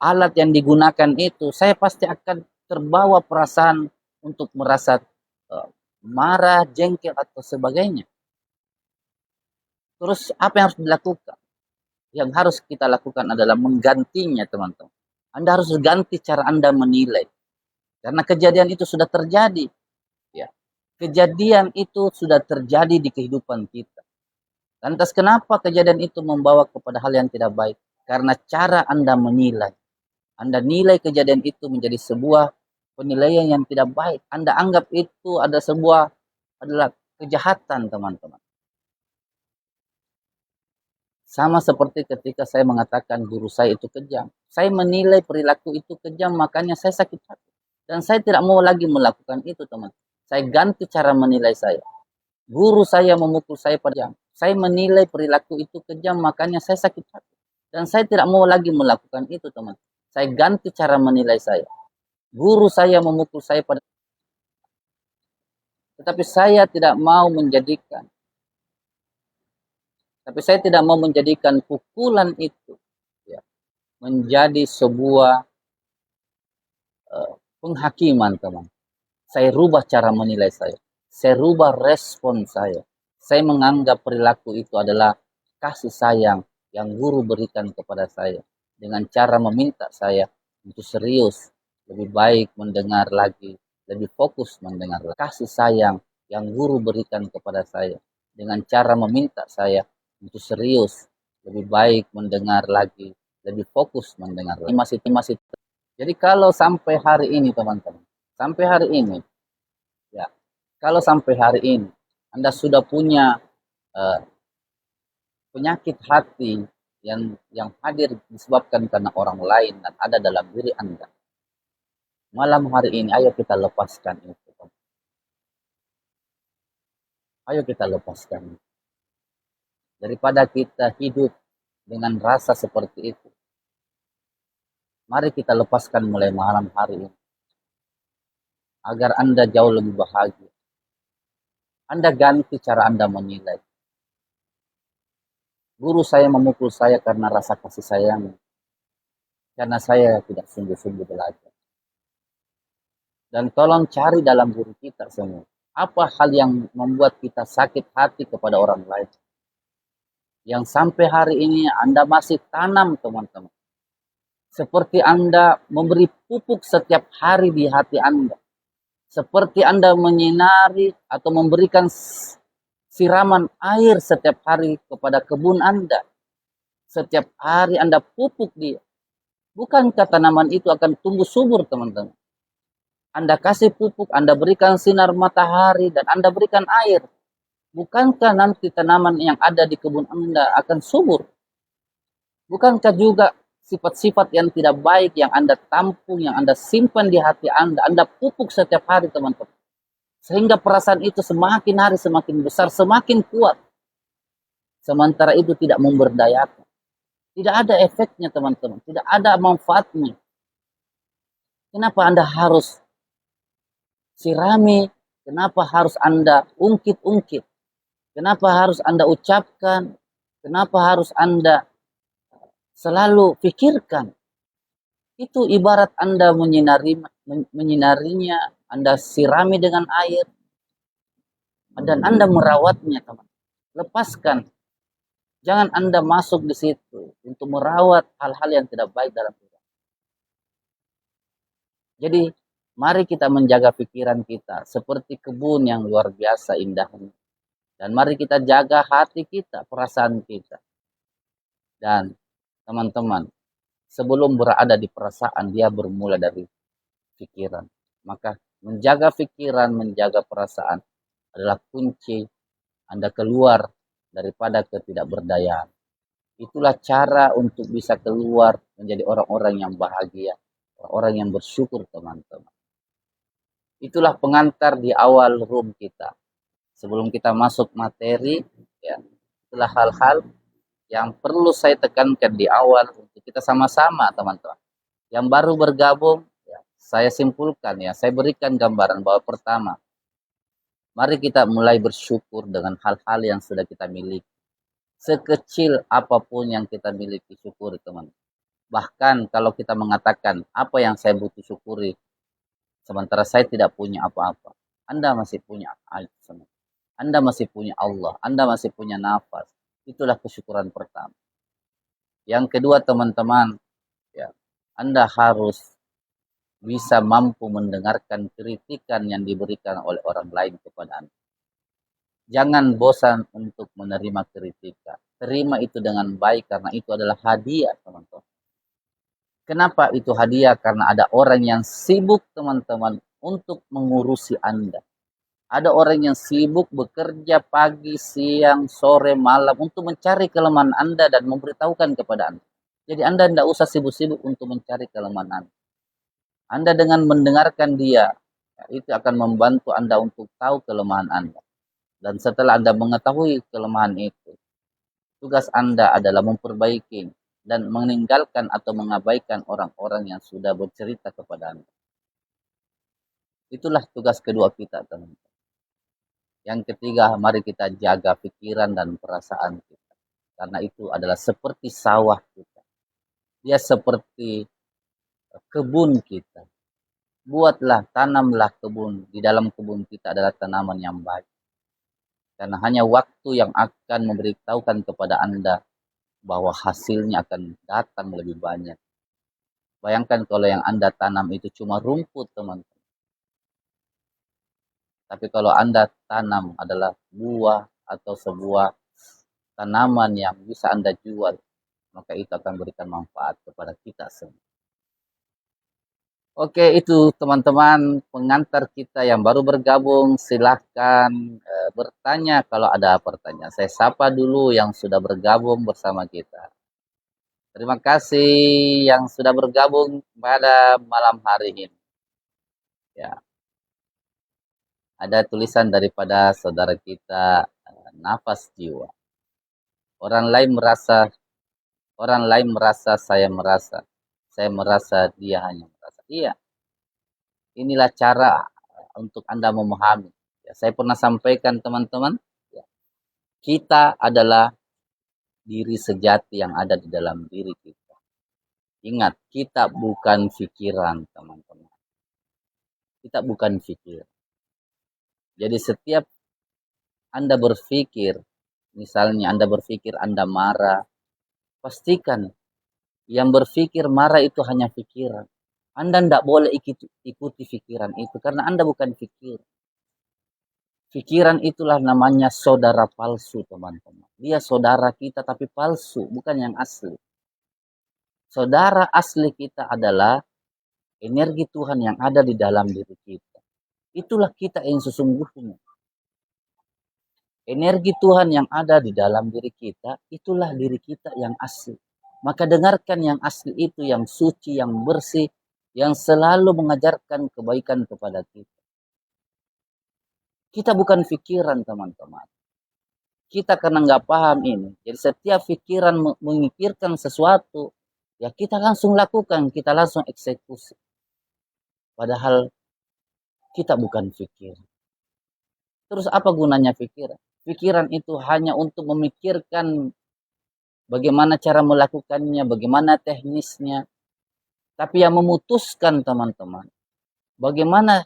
alat yang digunakan itu, saya pasti akan terbawa perasaan untuk merasa marah, jengkel, atau sebagainya. Terus apa yang harus dilakukan? Yang harus kita lakukan adalah menggantinya, teman-teman. Anda harus ganti cara Anda menilai. Karena kejadian itu sudah terjadi. Ya. Kejadian itu sudah terjadi di kehidupan kita. Lantas kenapa kejadian itu membawa kepada hal yang tidak baik? Karena cara Anda menilai. Anda nilai kejadian itu menjadi sebuah penilaian yang tidak baik. Anda anggap itu adalah kejahatan, teman-teman. Sama seperti ketika saya mengatakan guru saya itu kejam. Saya menilai perilaku itu kejam, makanya saya sakit hati. Dan saya tidak mau lagi melakukan itu, teman. Saya ganti cara menilai saya. Guru saya memukul saya pada jam. Saya menilai perilaku itu kejam, makanya saya sakit hati. Dan saya tidak mau lagi melakukan itu, teman. Saya ganti cara menilai saya. Guru saya memukul saya pada, tetapi saya tidak mau menjadikan. Tapi saya tidak mau menjadikan pukulan itu ya, menjadi sebuah penghakiman, teman. Saya rubah cara menilai saya. Saya rubah respon saya. Saya menganggap perilaku itu adalah kasih sayang yang guru berikan kepada saya. Dengan cara meminta saya untuk serius, lebih baik mendengar lagi, lebih fokus mendengar lagi. Kasih sayang yang guru berikan kepada saya. Dengan cara meminta saya untuk serius, lebih baik mendengar lagi, lebih fokus mendengar lagi. Masih. Jadi kalau sampai hari ini, teman-teman, sampai hari ini, ya, kalau sampai hari ini Anda sudah punya uh, penyakit hati yang hadir disebabkan karena orang lain dan ada dalam diri Anda, malam hari ini, ayo kita lepaskan itu. Ayo kita lepaskan. Daripada kita hidup dengan rasa seperti itu, mari kita lepaskan mulai malam hari ini, agar Anda jauh lebih bahagia. Anda ganti cara Anda menilai. Guru saya memukul saya karena rasa kasih sayang, karena saya tidak sungguh-sungguh belajar. Dan tolong cari dalam diri kita semua, apa hal yang membuat kita sakit hati kepada orang lain, yang sampai hari ini Anda masih tanam, teman-teman. Seperti Anda memberi pupuk setiap hari di hati Anda. Seperti Anda menyinari atau memberikan siraman air setiap hari kepada kebun Anda. Setiap hari Anda pupuk dia. Bukankah tanaman itu akan tumbuh subur, teman-teman? Anda kasih pupuk, Anda berikan sinar matahari, dan Anda berikan air. Bukankah nanti tanaman yang ada di kebun Anda akan subur? Bukankah juga sifat-sifat yang tidak baik yang Anda tampung, yang Anda simpan di hati Anda pupuk setiap hari, teman-teman. Sehingga perasaan itu semakin hari semakin besar, semakin kuat. Sementara itu tidak memberdayakan. Tidak ada efeknya, teman-teman. Tidak ada manfaatnya. Kenapa Anda harus sirami? Kenapa harus Anda ungkit-ungkit? Kenapa harus Anda ucapkan? Kenapa harus Anda selalu pikirkan? Itu ibarat Anda menyinarinya, Anda sirami dengan air, dan Anda merawatnya, teman. Lepaskan. Jangan Anda masuk di situ untuk merawat hal-hal yang tidak baik dalam hidup. Jadi, mari kita menjaga pikiran kita seperti kebun yang luar biasa indahnya. Dan mari kita jaga hati kita, perasaan kita. Dan teman-teman, sebelum berada di perasaan, dia bermula dari pikiran. Maka menjaga pikiran, menjaga perasaan adalah kunci Anda keluar daripada ketidakberdayaan. Itulah cara untuk bisa keluar menjadi orang-orang yang bahagia, orang yang bersyukur, teman-teman. Itulah pengantar di awal room kita. Sebelum kita masuk materi, ya, itulah hal-hal yang perlu saya tekankan di awal untuk kita sama-sama, teman-teman. Yang baru bergabung, ya, saya simpulkan, ya, saya berikan gambaran bahwa pertama, mari kita mulai bersyukur dengan hal-hal yang sudah kita miliki. Sekecil apapun yang kita miliki, syukuri, teman. Bahkan kalau kita mengatakan apa yang saya butuh syukuri, sementara saya tidak punya apa-apa, Anda masih punya teman. Anda masih punya Allah, Anda masih punya nafas. Itulah kesyukuran pertama. Yang kedua, teman-teman, ya, Anda harus bisa mampu mendengarkan kritikan yang diberikan oleh orang lain kepada Anda. Jangan bosan untuk menerima kritikan. Terima itu dengan baik karena itu adalah hadiah, teman-teman. Kenapa itu hadiah? Karena ada orang yang sibuk, teman-teman, untuk mengurusi Anda. Ada orang yang sibuk bekerja pagi, siang, sore, malam untuk mencari kelemahan Anda dan memberitahukan kepada Anda. Jadi Anda tidak usah sibuk-sibuk untuk mencari kelemahan Anda. Anda dengan mendengarkan dia, itu akan membantu Anda untuk tahu kelemahan Anda. Dan setelah Anda mengetahui kelemahan itu, tugas Anda adalah memperbaiki dan meninggalkan atau mengabaikan orang-orang yang sudah bercerita kepada Anda. Itulah tugas kedua kita, teman-teman. Yang ketiga, mari kita jaga pikiran dan perasaan kita. Karena itu adalah seperti sawah kita. Dia seperti kebun kita. Buatlah, tanamlah kebun. Di dalam kebun kita adalah tanaman yang baik. Karena hanya waktu yang akan memberitahukan kepada Anda bahwa hasilnya akan datang lebih banyak. Bayangkan kalau yang Anda tanam itu cuma rumput, teman-teman. Tapi kalau Anda tanam adalah buah atau sebuah tanaman yang bisa Anda jual, maka itu akan berikan manfaat kepada kita semua. Oke, itu teman-teman pengantar kita yang baru bergabung. Silahkan bertanya kalau ada pertanyaan. Saya sapa dulu yang sudah bergabung bersama kita. Terima kasih yang sudah bergabung pada malam hari ini. Ya, ada tulisan daripada saudara kita, Nafas Jiwa. Orang lain merasa, saya merasa. Saya merasa, dia hanya merasa. Iya, inilah cara untuk Anda memahami. Ya, saya pernah sampaikan teman-teman, ya, kita adalah diri sejati yang ada di dalam diri kita. Ingat, kita bukan pikiran, teman-teman. Kita bukan pikiran. Jadi setiap Anda berpikir, misalnya Anda berpikir Anda marah, pastikan yang berpikir marah itu hanya pikiran. Anda tidak boleh ikuti pikiran itu karena Anda bukan pikir. Pikiran itulah namanya saudara palsu, teman-teman. Dia saudara kita tapi palsu, bukan yang asli. Saudara asli kita adalah energi Tuhan yang ada di dalam diri kita. Itulah kita yang sesungguhnya. Energi Tuhan yang ada di dalam diri kita, itulah diri kita yang asli. Maka dengarkan yang asli itu, yang suci, yang bersih, yang selalu mengajarkan kebaikan kepada kita. Kita bukan pikiran, teman-teman. Kita karena nggak paham ini. Jadi setiap pikiran memikirkan sesuatu, ya kita langsung lakukan, kita langsung eksekusi. Padahal kita bukan pikiran. Terus apa gunanya pikiran? Pikiran itu hanya untuk memikirkan bagaimana cara melakukannya, bagaimana teknisnya. Tapi yang memutuskan, teman-teman, bagaimana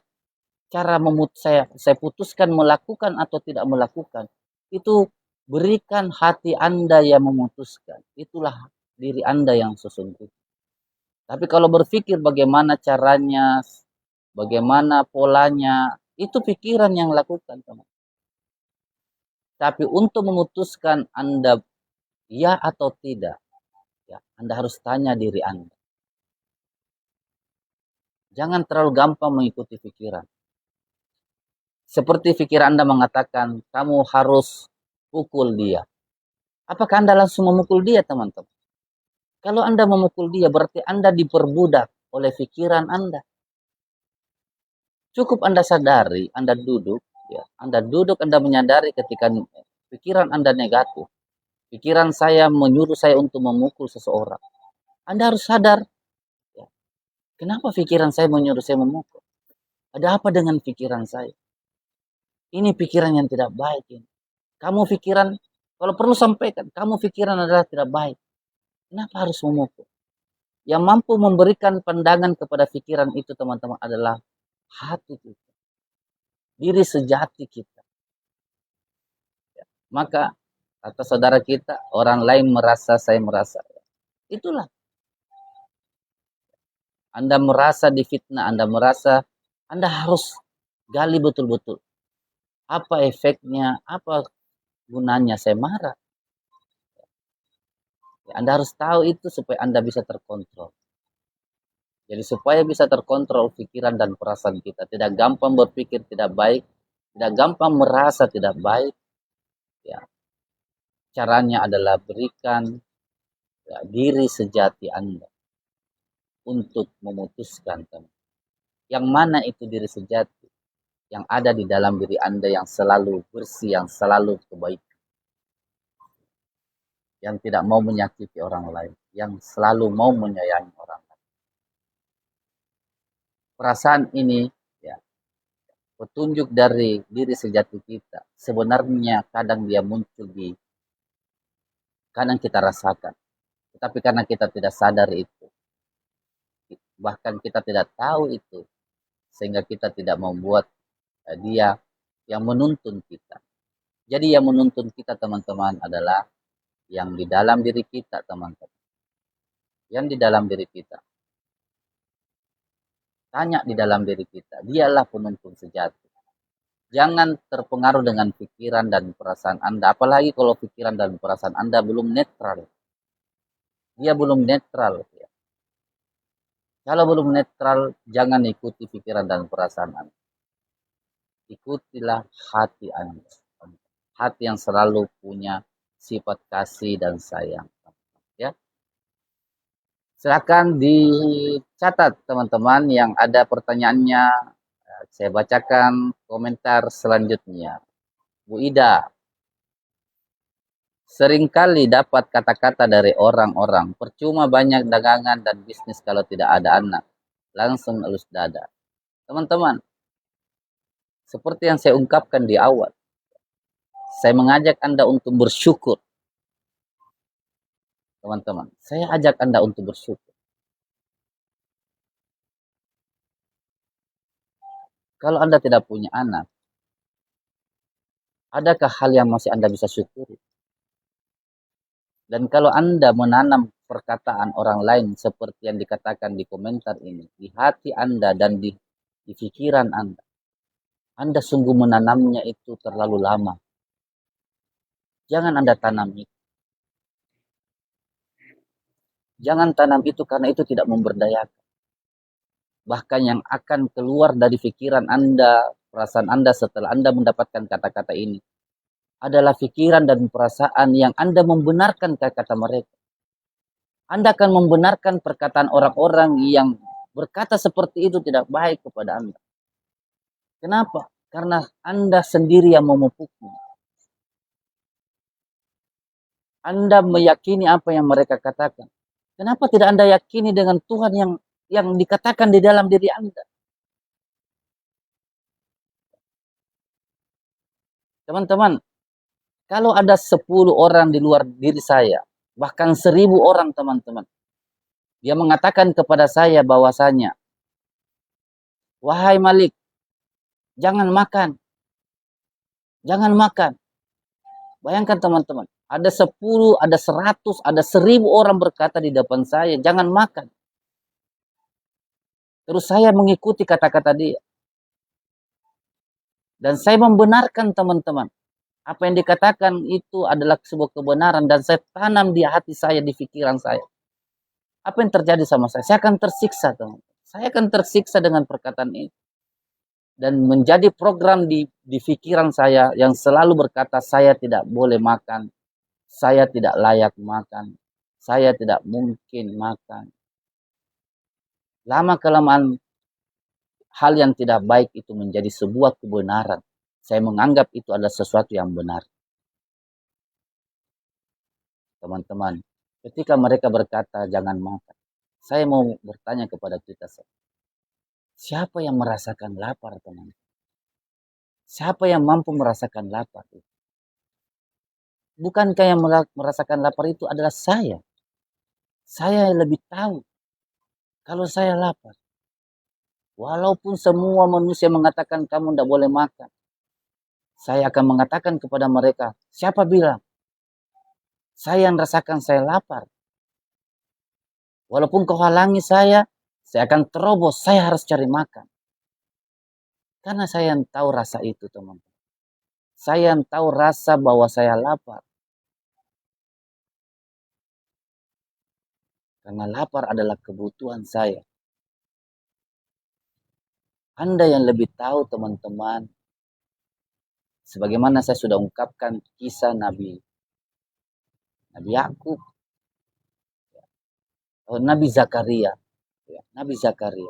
cara saya putuskan melakukan atau tidak melakukan, itu berikan hati Anda yang memutuskan. Itulah diri Anda yang sesungguhnya. Tapi kalau berpikir bagaimana caranya, bagaimana polanya, itu pikiran yang lakukan, teman. Tapi untuk memutuskan Anda ya atau tidak, ya, Anda harus tanya diri Anda. Jangan terlalu gampang mengikuti pikiran. Seperti pikiran Anda mengatakan, kamu harus pukul dia. Apakah Anda langsung memukul dia, teman-teman? Kalau Anda memukul dia, berarti Anda diperbudak oleh pikiran Anda. Cukup Anda sadari, Anda duduk, ya, Anda menyadari ketika pikiran Anda negatif. Pikiran saya menyuruh saya untuk memukul seseorang. Anda harus sadar, ya, kenapa pikiran saya menyuruh saya memukul? Ada apa dengan pikiran saya? Ini pikiran yang tidak baik. Ini. Kamu pikiran, kalau perlu sampaikan, kamu pikiran adalah tidak baik. Kenapa harus memukul? Yang mampu memberikan pandangan kepada pikiran itu, teman-teman, adalah hati kita. Diri sejati kita. Ya. Maka, kata saudara kita, orang lain merasa, saya merasa. Itulah. Anda merasa difitnah, Anda merasa, Anda harus gali betul-betul. Apa efeknya, apa gunanya saya marah. Ya, Anda harus tahu itu supaya Anda bisa terkontrol. Jadi supaya bisa terkontrol pikiran dan perasaan kita. Tidak gampang berpikir tidak baik. Tidak gampang merasa tidak baik. Ya. Caranya adalah berikan, ya, diri sejati Anda. Untuk memutuskan. Yang mana itu diri sejati? Yang ada di dalam diri Anda yang selalu bersih, yang selalu kebaikan. Yang tidak mau menyakiti orang lain. Yang selalu mau menyayangi orang lain. Perasaan ini, ya, petunjuk dari diri sejati kita. Sebenarnya kadang dia muncul kadang kita rasakan. Tetapi karena kita tidak sadar itu. Bahkan kita tidak tahu itu. Sehingga kita tidak membuat dia yang menuntun kita. Jadi yang menuntun kita, teman-teman, adalah yang di dalam diri kita, teman-teman. Yang di dalam diri kita. Tanya di dalam diri kita. Dialah penuntun sejati. Jangan terpengaruh dengan pikiran dan perasaan Anda. Apalagi kalau pikiran dan perasaan Anda belum netral. Dia belum netral. Ya. Kalau belum netral, jangan ikuti pikiran dan perasaan Anda. Ikutilah hati Anda. Hati yang selalu punya sifat kasih dan sayang. Ya. Silakan dicatat, teman-teman, yang ada pertanyaannya. Saya bacakan komentar selanjutnya. Bu Ida, Seringkali dapat kata-kata dari orang-orang, percuma banyak dagangan dan bisnis kalau tidak ada anak. Langsung elus dada. Teman-teman, seperti yang saya ungkapkan di awal, saya mengajak Anda untuk bersyukur. Teman-teman, saya ajak Anda untuk bersyukur. Kalau Anda tidak punya anak, adakah hal yang masih Anda bisa syukuri? Dan kalau Anda menanam perkataan orang lain seperti yang dikatakan di komentar ini, di hati Anda dan di pikiran Anda sungguh menanamnya itu terlalu lama. Jangan Anda tanam itu. Jangan tanam itu karena itu tidak memberdayakan. Bahkan yang akan keluar dari pikiran Anda, perasaan Anda setelah Anda mendapatkan kata-kata ini adalah pikiran dan perasaan yang Anda membenarkan kata-kata mereka. Anda akan membenarkan perkataan orang-orang yang berkata seperti itu tidak baik kepada Anda. Kenapa? Karena Anda sendiri yang memupuknya. Anda meyakini apa yang mereka katakan. Kenapa tidak Anda yakini dengan Tuhan yang dikatakan di dalam diri Anda? Teman-teman, kalau ada 10 orang di luar diri saya, bahkan 1000 orang teman-teman, dia mengatakan kepada saya bahwasanya, wahai Malik, jangan makan, jangan makan. Bayangkan teman-teman, ada 10, ada 100, ada 1000 orang berkata di depan saya, jangan makan. Terus saya mengikuti kata-kata dia. Dan saya membenarkan teman-teman. Apa yang dikatakan itu adalah sebuah kebenaran dan saya tanam di hati saya, di pikiran saya. Apa yang terjadi sama saya? Saya akan tersiksa, teman. Saya akan tersiksa dengan perkataan ini. Dan menjadi program di pikiran saya yang selalu berkata, saya tidak boleh makan. Saya tidak layak makan. Saya tidak mungkin makan. Lama-kelamaan hal yang tidak baik itu menjadi sebuah kebenaran. Saya menganggap itu adalah sesuatu yang benar. Teman-teman, ketika mereka berkata jangan makan, saya mau bertanya kepada kita, siapa yang merasakan lapar, teman? Siapa yang mampu merasakan lapar? Bukankah yang merasakan lapar itu adalah saya? Saya yang lebih tahu kalau saya lapar. Walaupun semua manusia mengatakan kamu tidak boleh makan, saya akan mengatakan kepada mereka, siapa bilang? Saya yang rasakan saya lapar. Walaupun kau halangi saya akan terobos, saya harus cari makan. Karena saya yang tahu rasa itu, teman-teman. Saya yang tahu rasa bahwa saya lapar. Karena lapar adalah kebutuhan saya. Anda yang lebih tahu, teman-teman. Sebagaimana saya sudah ungkapkan kisah Nabi Yakub, Nabi Zakaria, Nabi Zakaria,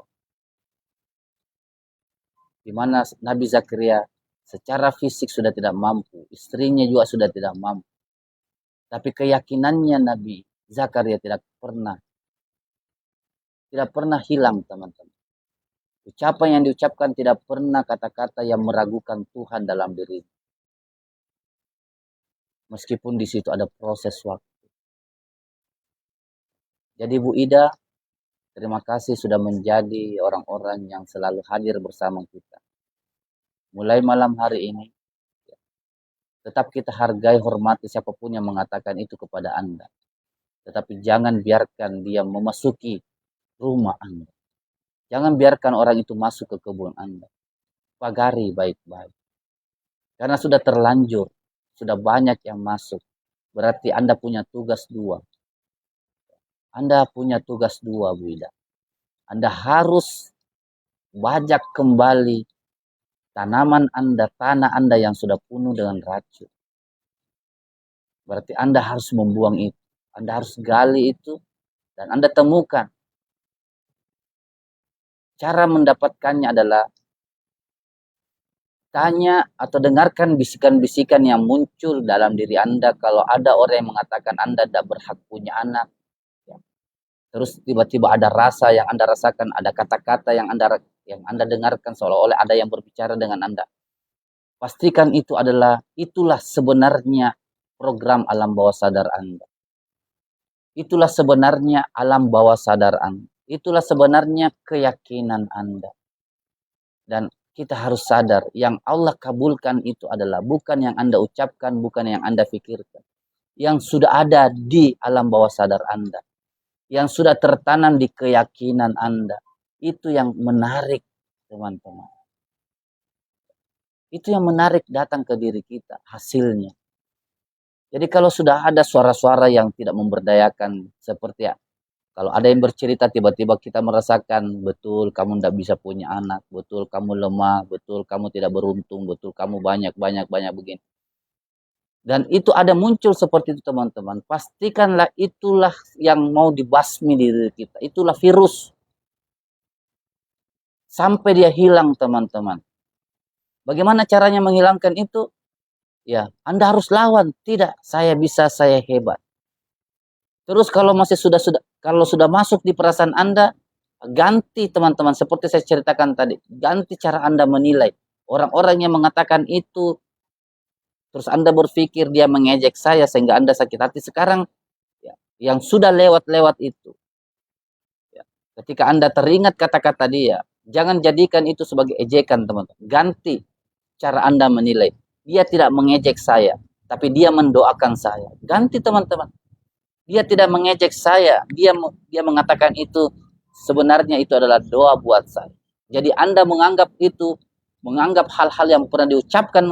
di mana Nabi Zakaria secara fisik sudah tidak mampu, istrinya juga sudah tidak mampu, tapi keyakinannya Nabi Zakaria tidak pernah hilang, teman-teman. Ucapan yang diucapkan tidak pernah kata-kata yang meragukan Tuhan dalam diri. Meskipun di situ ada proses waktu. Jadi Bu Ida, terima kasih sudah menjadi orang-orang yang selalu hadir bersama kita. Mulai malam hari ini, tetap kita hargai, hormati siapapun yang mengatakan itu kepada Anda. Tetapi jangan biarkan dia memasuki rumah Anda. Jangan biarkan orang itu masuk ke kebun Anda. Pagari baik-baik. Karena sudah terlanjur, sudah banyak yang masuk. Berarti Anda punya tugas dua. Anda punya tugas dua, Bu Ida. Anda harus bajak kembali tanaman Anda, tanah Anda yang sudah penuh dengan racun. Berarti Anda harus membuang itu. Anda harus gali itu dan Anda temukan. Cara mendapatkannya adalah tanya atau dengarkan bisikan-bisikan yang muncul dalam diri Anda kalau ada orang yang mengatakan Anda tidak berhak punya anak. Ya. Terus tiba-tiba ada rasa yang Anda rasakan, ada kata-kata yang Anda dengarkan seolah-olah ada yang berbicara dengan Anda. Pastikan itulah sebenarnya program alam bawah sadar Anda. Itulah sebenarnya alam bawah sadar Anda. Itulah sebenarnya keyakinan Anda. Dan kita harus sadar yang Allah kabulkan itu adalah bukan yang Anda ucapkan, bukan yang Anda pikirkan. Yang sudah ada di alam bawah sadar Anda. Yang sudah tertanam di keyakinan Anda. Itu yang menarik, teman-teman. Itu yang menarik datang ke diri kita, hasilnya. Jadi kalau sudah ada suara-suara yang tidak memberdayakan, seperti ya, kalau ada yang bercerita tiba-tiba kita merasakan, betul kamu tidak bisa punya anak, betul kamu lemah, betul kamu tidak beruntung, betul kamu banyak begini. Dan itu ada muncul seperti itu teman-teman. Pastikanlah itulah yang mau dibasmi di diri kita. Itulah virus. Sampai dia hilang teman-teman. Bagaimana caranya menghilangkan itu? Ya, Anda harus lawan. Tidak, saya bisa, saya hebat. Terus kalau sudah masuk di perasaan Anda, ganti teman-teman seperti saya ceritakan tadi, ganti cara Anda menilai. Orang-orang yang mengatakan itu terus Anda berpikir dia mengejek saya sehingga Anda sakit hati sekarang ya, yang sudah lewat-lewat itu. Ya, ketika Anda teringat kata-kata dia, jangan jadikan itu sebagai ejekan teman-teman. Ganti cara Anda menilai. Dia tidak mengejek saya, tapi dia mendoakan saya. Ganti teman-teman. Dia tidak mengejek saya. Dia mengatakan itu sebenarnya itu adalah doa buat saya. Jadi Anda menganggap hal-hal yang pernah diucapkan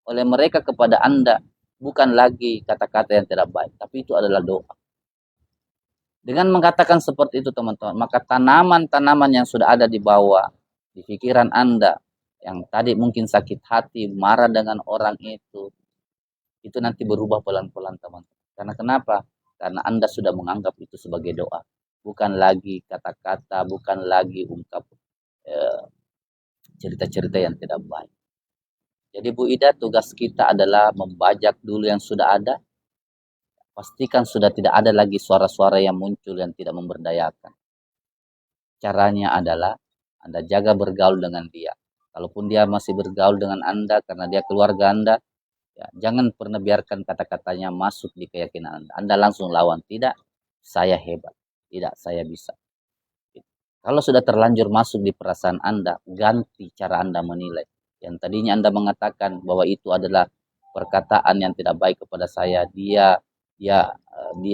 oleh mereka kepada Anda bukan lagi kata-kata yang tidak baik, tapi itu adalah doa. Dengan mengatakan seperti itu teman-teman, maka tanaman-tanaman yang sudah ada di bawah, di pikiran Anda, yang tadi mungkin sakit hati, marah dengan orang itu nanti berubah pelan-pelan teman-teman. Karena kenapa? Karena Anda sudah menganggap itu sebagai doa. Bukan lagi kata-kata, bukan lagi ungkap cerita-cerita yang tidak baik. Jadi Bu Ida, tugas kita adalah membajak dulu yang sudah ada. Pastikan sudah tidak ada lagi suara-suara yang muncul yang tidak memberdayakan. Caranya adalah Anda jaga bergaul dengan dia. Kalaupun dia masih bergaul dengan Anda karena dia keluarga Anda, ya, jangan pernah biarkan kata-katanya masuk di keyakinan Anda. Anda langsung lawan, tidak, saya hebat. Tidak, saya bisa. Kalau sudah terlanjur masuk di perasaan Anda, ganti cara Anda menilai. Yang tadinya Anda mengatakan bahwa itu adalah perkataan yang tidak baik kepada saya, dia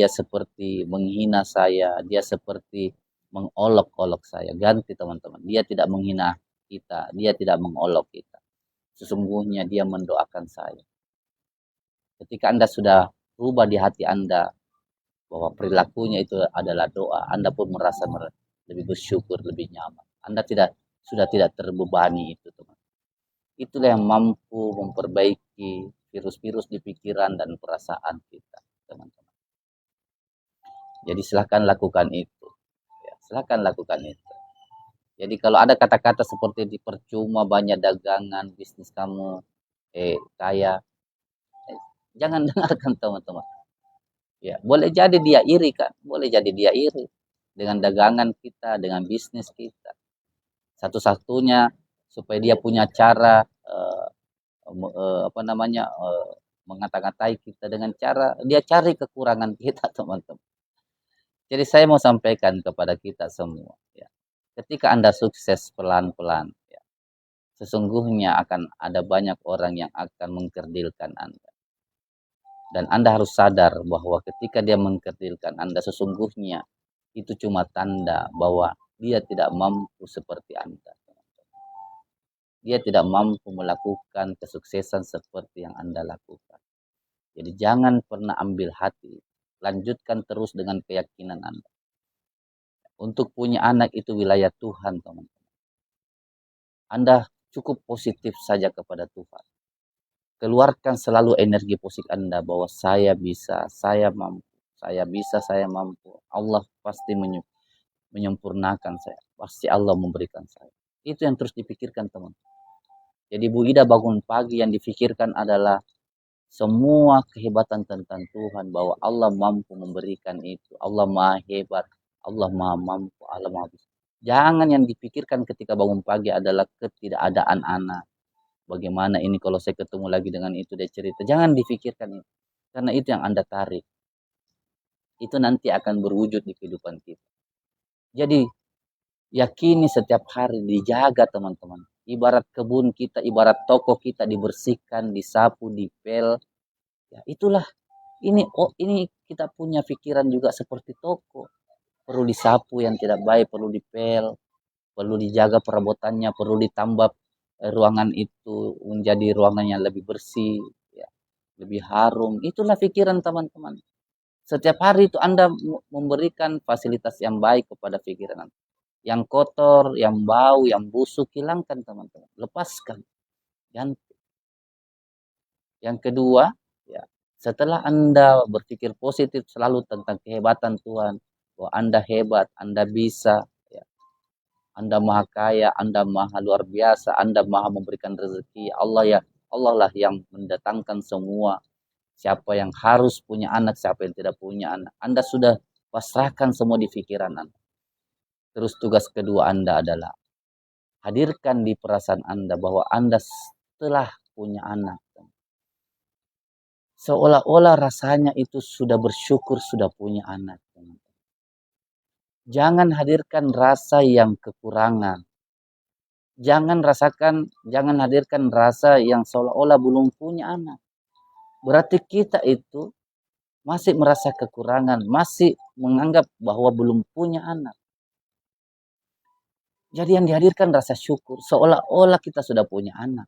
seperti menghina saya, dia seperti mengolok-olok saya. Ganti teman-teman. Dia tidak menghina kita, dia tidak mengolok kita. Sesungguhnya dia mendoakan saya. Ketika Anda sudah rubah di hati Anda bahwa perilakunya itu adalah doa, Anda pun merasa lebih bersyukur, lebih nyaman. Anda sudah tidak terbebani itu, teman. Itulah yang mampu memperbaiki virus-virus di pikiran dan perasaan kita, teman-teman. Jadi silakan lakukan itu. Ya, silakan lakukan itu. Jadi kalau ada kata-kata seperti di percuma banyak dagangan, bisnis kamu kaya, jangan dengarkan teman-teman. Ya, boleh jadi dia iri kan, boleh jadi dia iri dengan dagangan kita, dengan bisnis kita. Satu-satunya supaya dia punya cara mengata-ngatai kita dengan cara dia cari kekurangan kita teman-teman. Jadi saya mau sampaikan kepada kita semua, ya, ketika Anda sukses pelan-pelan, ya, sesungguhnya akan ada banyak orang yang akan mengkerdilkan Anda. Dan Anda harus sadar bahwa ketika dia mengkerdilkan Anda, sesungguhnya itu cuma tanda bahwa dia tidak mampu seperti Anda. Dia tidak mampu melakukan kesuksesan seperti yang Anda lakukan. Jadi jangan pernah ambil hati. Lanjutkan terus dengan keyakinan Anda. Untuk punya anak itu wilayah Tuhan, teman-teman. Anda cukup positif saja kepada Tuhan. Keluarkan selalu energi positif Anda bahwa saya bisa, saya mampu, saya bisa, saya mampu. Allah pasti menyempurnakan saya. Pasti Allah memberikan saya. Itu yang terus dipikirkan teman. Jadi Bu Ida bangun pagi yang difikirkan adalah semua kehebatan tentang Tuhan, bahwa Allah mampu memberikan itu. Allah maha hebat, Allah maha mampu, Allah maha bisa. Jangan yang dipikirkan ketika bangun pagi adalah ketidakadaan anak. Bagaimana ini kalau saya ketemu lagi dengan itu, dia cerita. Jangan difikirkan itu. Karena itu yang Anda tarik. Itu nanti akan berwujud di kehidupan kita. Jadi yakini setiap hari dijaga teman-teman. Ibarat kebun kita, ibarat toko kita dibersihkan, disapu, dipel. Ya, itulah ini kita punya pikiran juga seperti toko. Perlu disapu yang tidak baik, perlu dipel, perlu dijaga perabotannya, perlu ditambah ruangan itu menjadi ruangan yang lebih bersih, ya, lebih harum. Itulah pikiran teman-teman. Setiap hari itu Anda memberikan fasilitas yang baik kepada pikiran Anda. Yang kotor, yang bau, yang busuk, hilangkan teman-teman. Lepaskan. Ganti. Yang kedua, ya, setelah Anda berpikir positif selalu tentang kehebatan Tuhan, bahwa Anda hebat, Anda bisa, ya, Anda maha kaya, Anda maha luar biasa, Anda maha memberikan rezeki. Allah ya, Allah lah yang mendatangkan semua. Siapa yang harus punya anak, siapa yang tidak punya anak. Anda sudah pasrahkan semua di pikiran Anda. Terus tugas kedua Anda adalah hadirkan di perasaan Anda bahwa Anda telah punya anak. Seolah-olah rasanya itu sudah bersyukur sudah punya anak. Jangan hadirkan rasa yang kekurangan. Jangan hadirkan rasa yang seolah-olah belum punya anak. Berarti kita itu masih merasa kekurangan, masih menganggap bahwa belum punya anak. Jadi yang dihadirkan rasa syukur, seolah-olah kita sudah punya anak.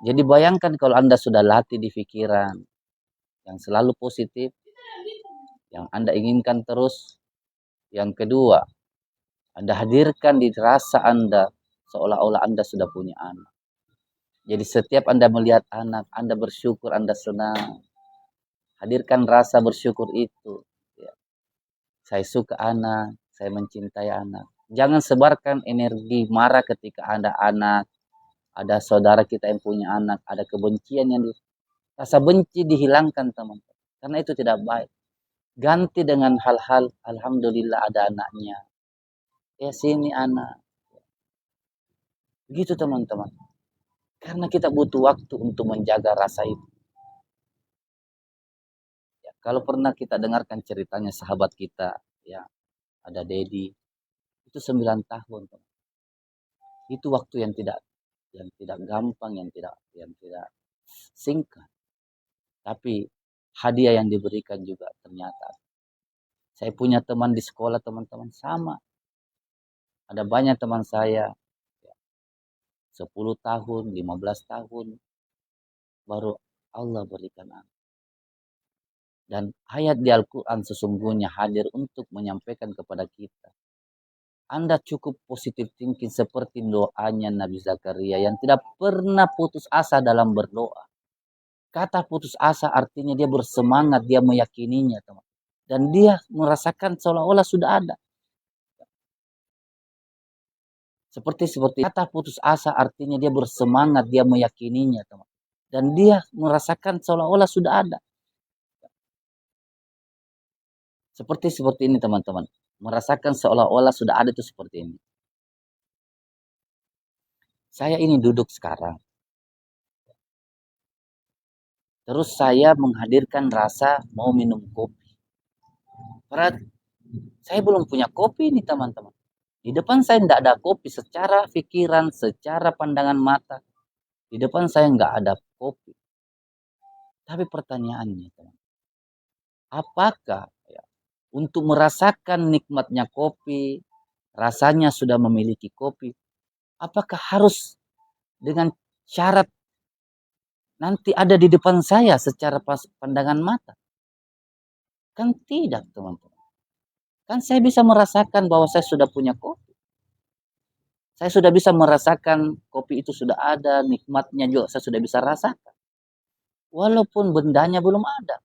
Jadi bayangkan kalau Anda sudah latih di pikiran yang selalu positif, yang Anda inginkan terus. Yang kedua, Anda hadirkan di rasa Anda seolah-olah Anda sudah punya anak. Jadi setiap Anda melihat anak, Anda bersyukur, Anda senang. Hadirkan rasa bersyukur itu. Ya. Saya suka anak, saya mencintai anak. Jangan sebarkan energi marah ketika ada anak, ada saudara kita yang punya anak, ada kebencian rasa benci dihilangkan teman-teman. Karena itu tidak baik. Ganti dengan hal-hal, alhamdulillah ada anaknya. Ya sini anak. Begitu teman-teman. Karena kita butuh waktu untuk menjaga rasa itu. Ya, kalau pernah kita dengarkan ceritanya sahabat kita, ya ada Dedi, itu 9 tahun. Teman. Itu waktu yang tidak gampang, yang tidak singkat. Tapi hadiah yang diberikan juga ternyata. Saya punya teman di sekolah teman-teman sama. Ada banyak teman saya, ya, 10 tahun, 15 tahun, baru Allah berikan anak. Dan ayat di Al-Quran sesungguhnya hadir untuk menyampaikan kepada kita. Anda cukup positif thinking seperti doanya Nabi Zakaria yang tidak pernah putus asa dalam berdoa. Kata putus asa artinya dia bersemangat, dia meyakininya, teman. Dan dia merasakan seolah-olah sudah ada. Seperti kata putus asa artinya dia bersemangat, dia meyakininya, teman. Dan dia merasakan seolah-olah sudah ada. Seperti ini teman-teman. Merasakan seolah-olah sudah ada itu seperti ini. Saya ini duduk sekarang. Terus saya menghadirkan rasa mau minum kopi. Karena saya belum punya kopi nih teman-teman. Di depan saya tidak ada kopi secara pikiran, secara pandangan mata. Di depan saya nggak ada kopi. Tapi pertanyaannya, teman, apakah ya, untuk merasakan nikmatnya kopi, rasanya sudah memiliki kopi, apakah harus dengan syarat nanti ada di depan saya secara pandangan mata? Kan tidak, teman-teman. Kan saya bisa merasakan bahwa saya sudah punya kopi. Saya sudah bisa merasakan kopi itu sudah ada, nikmatnya juga saya sudah bisa rasakan. Walaupun bendanya belum ada.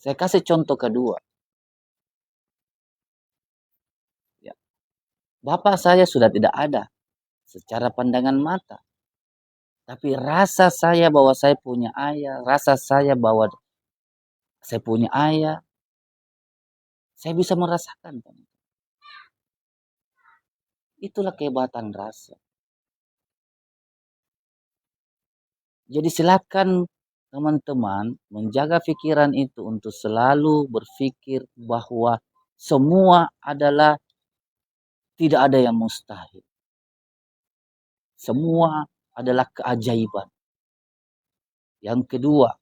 Saya kasih contoh kedua. Bapak saya sudah tidak ada secara pandangan mata. Tapi rasa saya bahwa saya punya ayah, rasa saya bahwa saya punya ayah, saya bisa merasakan. Itulah kehebatan rasa. Jadi silakan teman-teman menjaga pikiran itu untuk selalu berpikir bahwa semua adalah tidak ada yang mustahil. Semua adalah keajaiban. Yang kedua,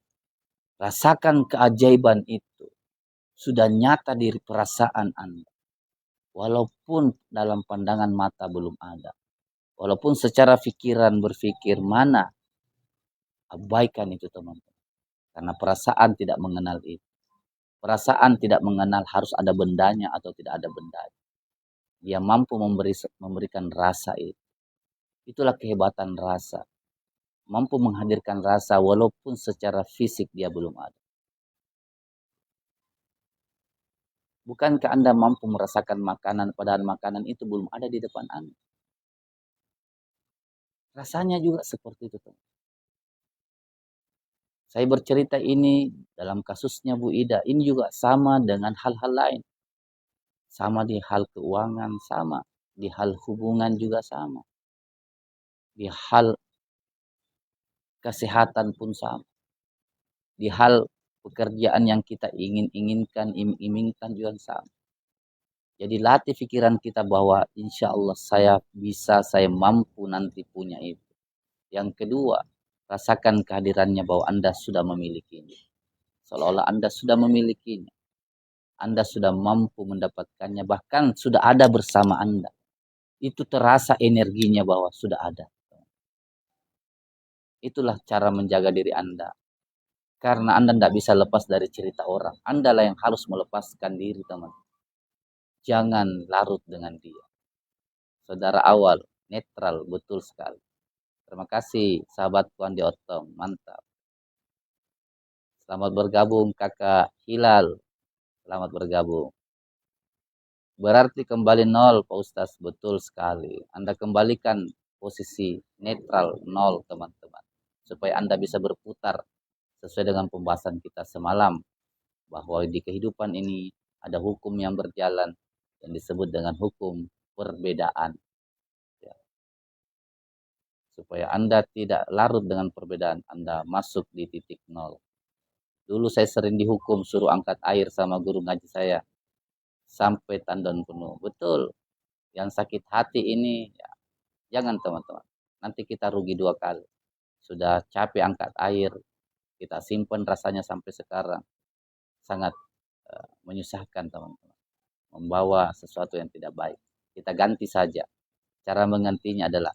rasakan keajaiban itu sudah nyata di perasaan Anda. Walaupun dalam pandangan mata belum ada. Walaupun secara pikiran berpikir mana, abaikan itu teman-teman. Karena perasaan tidak mengenal itu. Perasaan tidak mengenal harus ada bendanya atau tidak ada bendanya. Dia mampu memberikan rasa itu. Itulah kehebatan rasa. Mampu menghadirkan rasa walaupun secara fisik dia belum ada. Bukankah Anda mampu merasakan makanan padahal makanan itu belum ada di depan Anda? Rasanya juga seperti itu, teman. Saya bercerita ini dalam kasusnya Bu Ida. Ini juga sama dengan hal-hal lain. Sama di hal keuangan, sama. Di hal hubungan juga sama. Di hal kesehatan pun sama. Di hal pekerjaan yang kita inginkan, iming-imingkan juga sama. Jadi latih pikiran kita bahwa insya Allah saya bisa, saya mampu nanti punya itu. Yang kedua, rasakan kehadirannya bahwa Anda sudah memilikinya. Seolah-olah Anda sudah memilikinya. Anda sudah mampu mendapatkannya, bahkan sudah ada bersama Anda. Itu terasa energinya bahwa sudah ada. Itulah cara menjaga diri Anda. Karena Anda tidak bisa lepas dari cerita orang. Anda lah yang harus melepaskan diri, teman. Jangan larut dengan dia. Saudara awal, netral, betul sekali. Terima kasih, sahabatku Andi Otong. Mantap. Selamat bergabung, Kakak Hilal. Selamat bergabung. Berarti kembali nol, Pak Ustaz. Betul sekali. Anda kembalikan posisi netral nol, teman-teman. Supaya Anda bisa berputar sesuai dengan pembahasan kita semalam. Bahwa di kehidupan ini ada hukum yang berjalan yang disebut dengan hukum perbedaan. Ya. Supaya Anda tidak larut dengan perbedaan. Anda masuk di titik nol. Dulu saya sering dihukum suruh angkat air sama guru ngaji saya. Sampai tandon penuh. Betul. Yang sakit hati ini, ya, jangan teman-teman. Nanti kita rugi dua kali. Sudah capek angkat air, kita simpan rasanya sampai sekarang. Sangat menyusahkan teman-teman. Membawa sesuatu yang tidak baik. Kita ganti saja. Cara menggantinya adalah,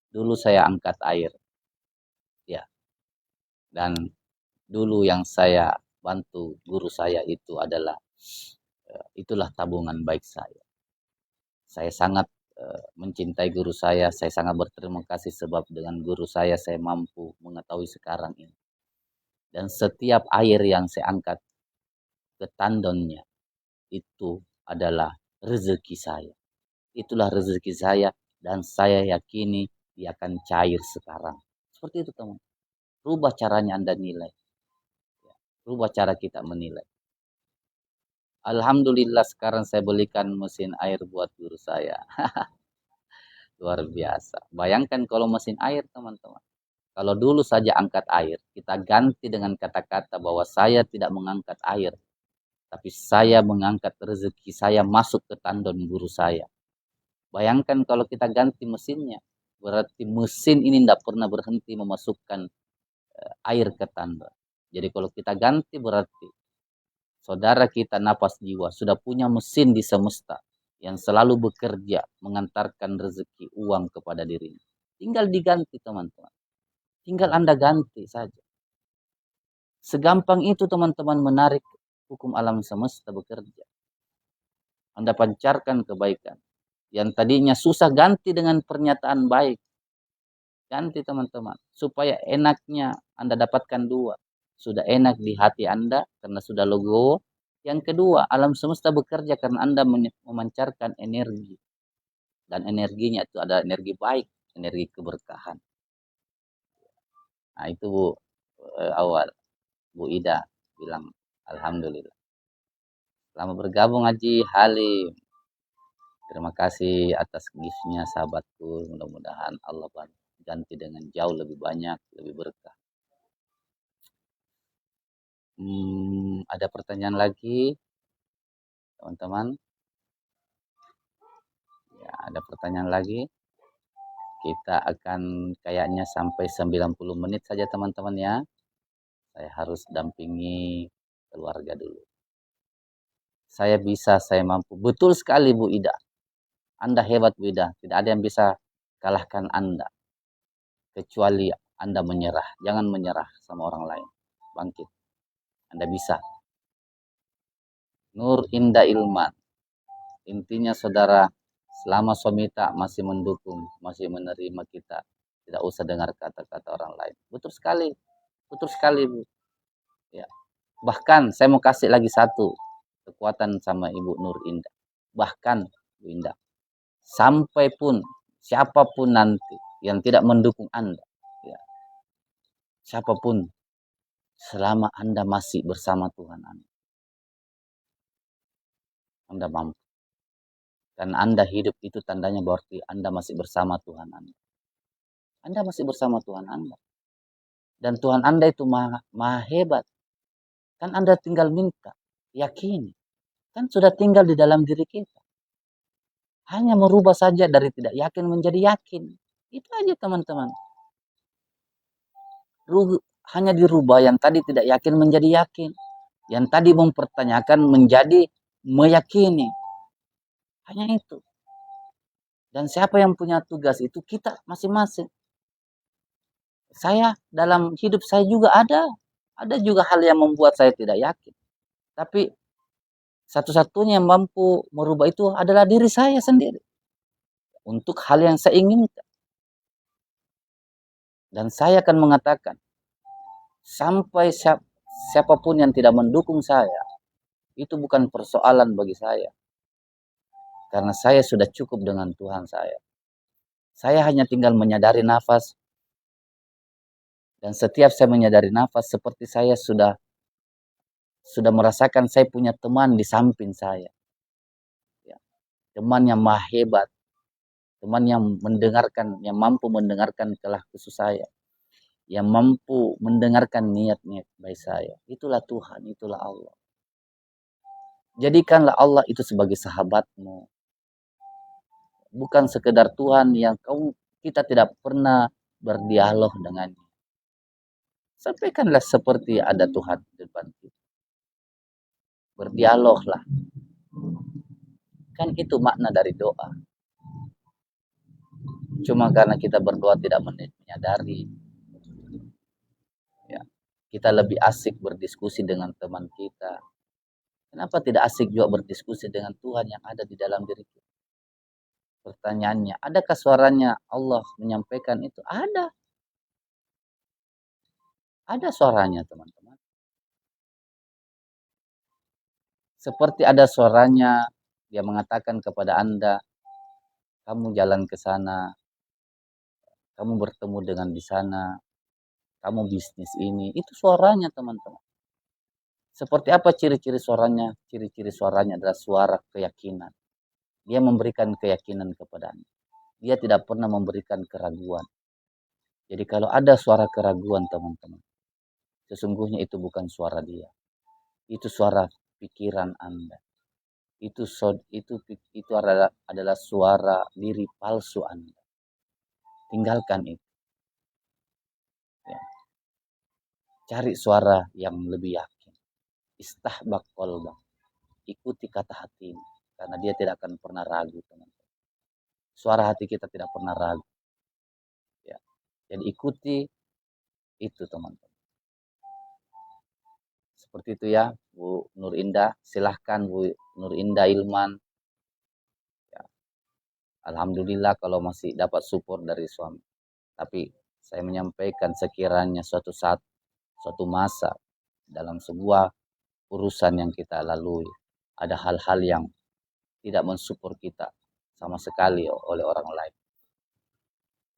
dulu saya angkat air. Ya. Dan dulu yang saya bantu guru saya itu adalah, itulah tabungan baik saya. Saya sangat mencintai guru saya sangat berterima kasih sebab dengan guru saya mampu mengetahui sekarang ini. Dan setiap air yang saya angkat ke tandonnya, itu adalah rezeki saya. Itulah rezeki saya dan saya yakini dia akan cair sekarang. Seperti itu teman. Rubah caranya Anda nilai. Rubah cara kita menilai. Alhamdulillah sekarang saya belikan mesin air buat guru saya. Luar biasa. Bayangkan kalau mesin air teman-teman. Kalau dulu saja angkat air, kita ganti dengan kata-kata bahwa saya tidak mengangkat air. Tapi saya mengangkat rezeki saya masuk ke tandon guru saya. Bayangkan kalau kita ganti mesinnya. Berarti mesin ini tidak pernah berhenti memasukkan air ke tandon. Jadi kalau kita ganti berarti saudara kita napas jiwa sudah punya mesin di semesta yang selalu bekerja mengantarkan rezeki uang kepada dirinya. Tinggal diganti teman-teman. Tinggal Anda ganti saja. Segampang itu teman-teman menarik hukum alam semesta bekerja. Anda pancarkan kebaikan. Yang tadinya susah ganti dengan pernyataan baik. Ganti teman-teman. Supaya enaknya Anda dapatkan dua. Sudah enak di hati Anda karena sudah logo. Yang kedua, alam semesta bekerja karena Anda memancarkan energi. dan energinya itu ada energi baik, energi keberkahan. Nah itu Bu, awal Bu Ida bilang alhamdulillah. Selama bergabung Haji Halim. Terima kasih atas giftnya sahabatku. Mudah-mudahan Allah ganti dengan jauh lebih banyak, lebih berkah. Ada pertanyaan lagi, teman-teman? Ya, ada pertanyaan lagi. Kita akan kayaknya sampai 90 menit saja teman-teman ya. Saya harus dampingi keluarga dulu. Saya bisa, saya mampu. Betul sekali Bu Ida. Anda hebat Bu Ida. Tidak ada yang bisa kalahkan Anda. Kecuali Anda menyerah. Jangan menyerah sama orang lain. Bangkit. Anda bisa. Nur Indah Ilman. Intinya saudara, selama suami tak masih mendukung, masih menerima kita, tidak usah dengar kata-kata orang lain. Betul sekali. Betul sekali Bu. Ya. Bahkan saya mau kasih lagi satu kekuatan sama Ibu Nur Indah. Bahkan Bu Indah, sampai pun siapapun nanti yang tidak mendukung Anda, ya, siapapun, selama Anda masih bersama Tuhan Anda mampu. Dan Anda hidup itu tandanya berarti Anda masih bersama Tuhan Anda. Anda masih bersama Tuhan Anda. Dan Tuhan Anda itu maha hebat. Kan Anda tinggal minta, yakini. Kan sudah tinggal di dalam diri kita. Hanya merubah saja dari tidak yakin menjadi yakin. Itu aja teman-teman. Hanya dirubah yang tadi tidak yakin menjadi yakin. Yang tadi mempertanyakan menjadi meyakini. Hanya itu. Dan siapa yang punya tugas itu? Kita masing-masing. Saya dalam hidup saya juga ada. Ada juga hal yang membuat saya tidak yakin. Tapi satu-satunya yang mampu merubah itu adalah diri saya sendiri. Untuk hal yang saya inginkan. Dan saya akan mengatakan, sampai siapapun yang tidak mendukung saya, itu bukan persoalan bagi saya. Karena saya sudah cukup dengan Tuhan saya. Saya hanya tinggal menyadari nafas. Dan setiap saya menyadari nafas, seperti saya sudah merasakan saya punya teman di samping saya. Ya. Teman yang maha hebat. Teman yang mendengarkan, yang mampu mendengarkan kelah kesah saya. Yang mampu mendengarkan niat-niat baik saya. Itulah Tuhan, itulah Allah. Jadikanlah Allah itu sebagai sahabatmu. Bukan sekedar Tuhan yang kita tidak pernah berdialog dengannya. Sampaikanlah seperti ada Tuhan di depan kita. Berdialoglah. Kan itu makna dari doa. Cuma karena kita berdoa tidak menyadari. Ya, kita lebih asik berdiskusi dengan teman kita. Kenapa tidak asik juga berdiskusi dengan Tuhan yang ada di dalam diri kita? Pertanyaannya, adakah suaranya Allah menyampaikan itu? Ada. Ada suaranya teman-teman. Seperti ada suaranya dia mengatakan kepada Anda, kamu jalan ke sana, kamu bertemu dengan di sana, kamu bisnis ini. Itu suaranya teman-teman. Seperti apa ciri-ciri suaranya? Ciri-ciri suaranya adalah suara keyakinan. Dia memberikan keyakinan kepada Anda. Dia tidak pernah memberikan keraguan. Jadi kalau ada suara keraguan teman-teman, sesungguhnya itu bukan suara dia. Itu suara pikiran Anda. Itu adalah suara diri palsu Anda. Tinggalkan itu. Ya. Cari suara yang lebih yakin. Istahbak qalbak. Ikuti kata hati. Karena dia tidak akan pernah ragu teman-teman. Suara hati kita tidak pernah ragu. Ya. Jadi ikuti itu teman-teman. Seperti itu ya Bu Nur Indah. Silahkan Bu Nur Indah Ilman. Ya. Alhamdulillah kalau masih dapat support dari suami. Tapi saya menyampaikan sekiranya suatu saat, suatu masa dalam sebuah urusan yang kita lalui, ada hal-hal yang tidak mensupport kita. sama sekali oleh orang lain.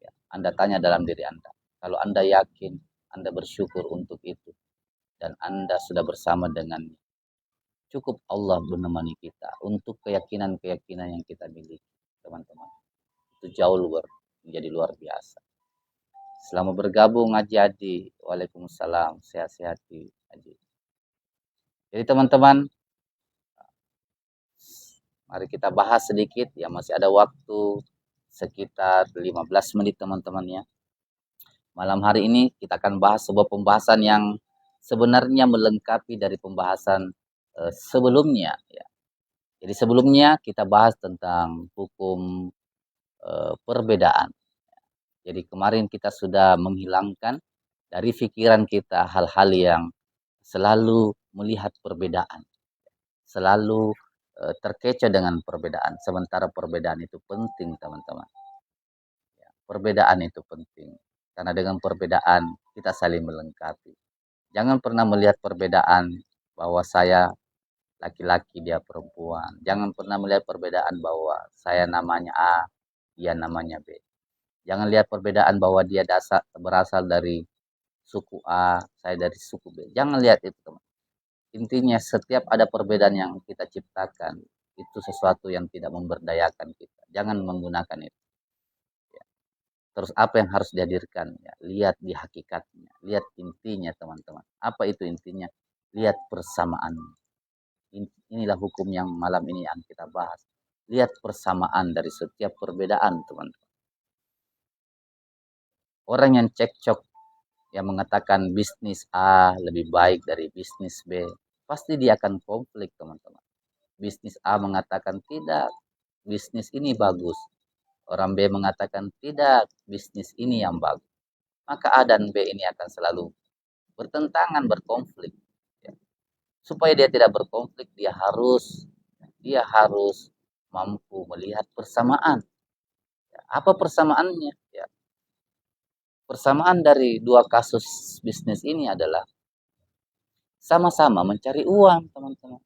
Ya, Anda tanya dalam diri Anda. Kalau Anda yakin, Anda bersyukur untuk itu, dan Anda sudah bersama dengannya. Cukup Allah menemani kita untuk keyakinan-keyakinan yang kita miliki, teman-teman. Itu jauh menjadi luar biasa. Selama bergabung Haji Adi, waalaikumsalam, sehat-sehat Haji. Jadi teman-teman, mari kita bahas sedikit ya, masih ada waktu sekitar 15 menit teman-teman ya. Malam hari ini kita akan bahas sebuah pembahasan yang sebenarnya melengkapi dari pembahasan sebelumnya ya. Jadi sebelumnya kita bahas tentang hukum perbedaan. Jadi kemarin kita sudah menghilangkan dari pikiran kita hal-hal yang selalu melihat perbedaan, selalu terkecoh dengan perbedaan. Sementara perbedaan itu penting, teman-teman. Perbedaan itu penting. Karena dengan perbedaan kita saling melengkapi. Jangan pernah melihat perbedaan bahwa saya laki-laki, dia perempuan. Jangan pernah melihat perbedaan bahwa saya namanya A, dia namanya B. Jangan lihat perbedaan bahwa dia berasal dari suku A, saya dari suku B. Jangan lihat itu, teman. Intinya setiap ada perbedaan yang kita ciptakan, itu sesuatu yang tidak memberdayakan kita. Jangan menggunakan itu. Ya. Terus apa yang harus dihadirkan? Ya, lihat di hakikatnya, lihat intinya teman-teman. Apa itu intinya? Lihat persamaan. Inilah hukum yang malam ini yang kita bahas. Lihat persamaan dari setiap perbedaan teman-teman. Orang yang cekcok, yang mengatakan bisnis A lebih baik dari bisnis B, pasti dia akan konflik teman-teman. Bisnis A mengatakan tidak, bisnis ini bagus. Orang B mengatakan tidak, bisnis ini yang bagus. Maka A dan B ini akan selalu bertentangan, berkonflik. Ya. Supaya dia tidak berkonflik, dia harus mampu melihat persamaan. Ya. Apa persamaannya? Ya. Persamaan dari dua kasus bisnis ini adalah sama-sama mencari uang, teman-teman.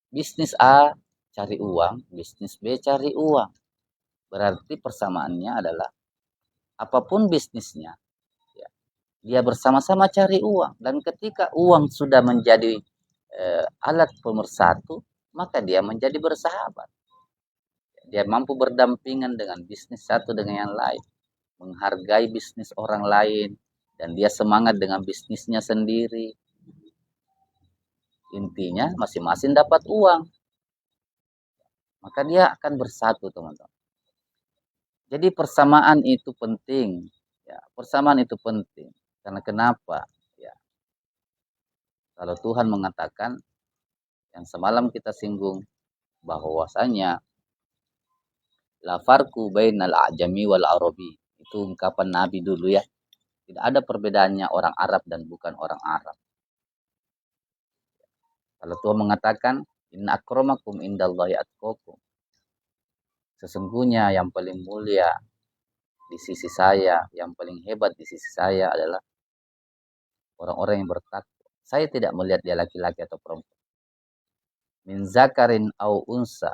Bisnis A cari uang, bisnis B cari uang. Berarti persamaannya adalah apapun bisnisnya, ya, dia bersama-sama cari uang. Dan ketika uang sudah menjadi alat pemersatu, maka dia menjadi bersahabat. Dia mampu berdampingan dengan bisnis satu dengan yang lain, menghargai bisnis orang lain, dan dia semangat dengan bisnisnya sendiri. Intinya masing-masing dapat uang, maka dia akan bersatu, teman-teman. Jadi persamaan itu penting, ya, persamaan itu penting. Karena kenapa? Ya, kalau Tuhan mengatakan yang semalam kita singgung bahwasanya la farqu bainal a'jami wal arabi. Itu ungkapan Nabi dulu ya. Tidak ada perbedaannya orang Arab dan bukan orang Arab. Kalau Tuhan mengatakan inna akramakum indallahi atqakum. Sesungguhnya yang paling mulia di sisi saya, yang paling hebat di sisi saya adalah orang-orang yang bertakwa. Saya tidak melihat dia laki-laki atau perempuan. Min zakarin au unsa,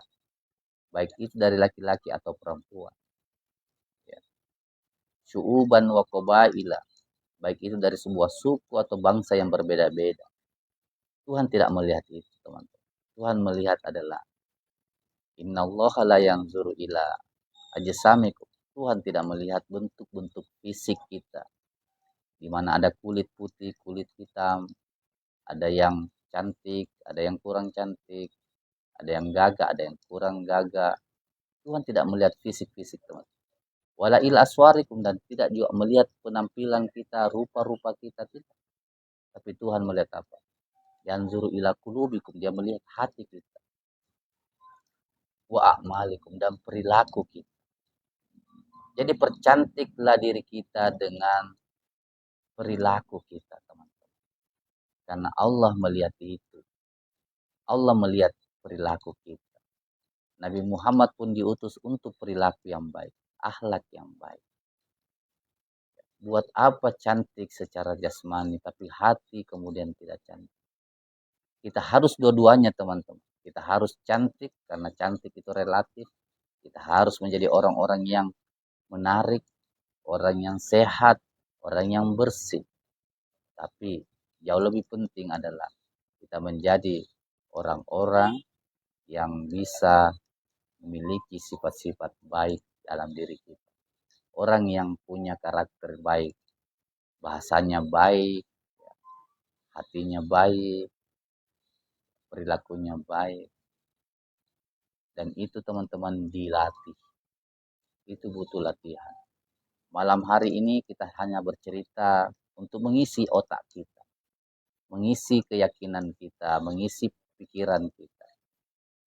baik itu dari laki-laki atau perempuan. Ya. Syu'uban wa qabaila, baik itu dari sebuah suku atau bangsa yang berbeda-beda. Tuhan tidak melihat itu, teman-teman. Tuhan melihat adalah innallaha la yanzuru ila ajsamikum. Tuhan tidak melihat bentuk-bentuk fisik kita, di mana ada kulit putih, kulit hitam, ada yang cantik, ada yang kurang cantik, ada yang gagah, ada yang kurang gagah. Tuhan tidak melihat fisik-fisik, teman. Wala il aswarikum, dan tidak juga melihat penampilan kita, rupa-rupa kita tidak. Tapi Tuhan melihat apa? Yanzuru ila qulubikum, dia melihat hati kita. Wa a'malikum, dan perilaku kita. Jadi percantiklah diri kita dengan perilaku kita, teman-teman. Karena Allah melihat itu. Allah melihat perilaku kita. Nabi Muhammad pun diutus untuk perilaku yang baik, akhlak yang baik. Buat apa cantik secara jasmani, tapi hati kemudian tidak cantik. Kita harus dua-duanya, teman-teman. Kita harus cantik karena cantik itu relatif. Kita harus menjadi orang-orang yang menarik, orang yang sehat, orang yang bersih. Tapi jauh lebih penting adalah kita menjadi orang-orang yang bisa memiliki sifat-sifat baik dalam diri kita. Orang yang punya karakter baik, bahasanya baik, hatinya baik, perilakunya baik. Dan itu teman-teman dilatih. Itu butuh latihan. Malam hari ini kita hanya bercerita untuk mengisi otak kita, mengisi keyakinan kita, mengisi pikiran kita.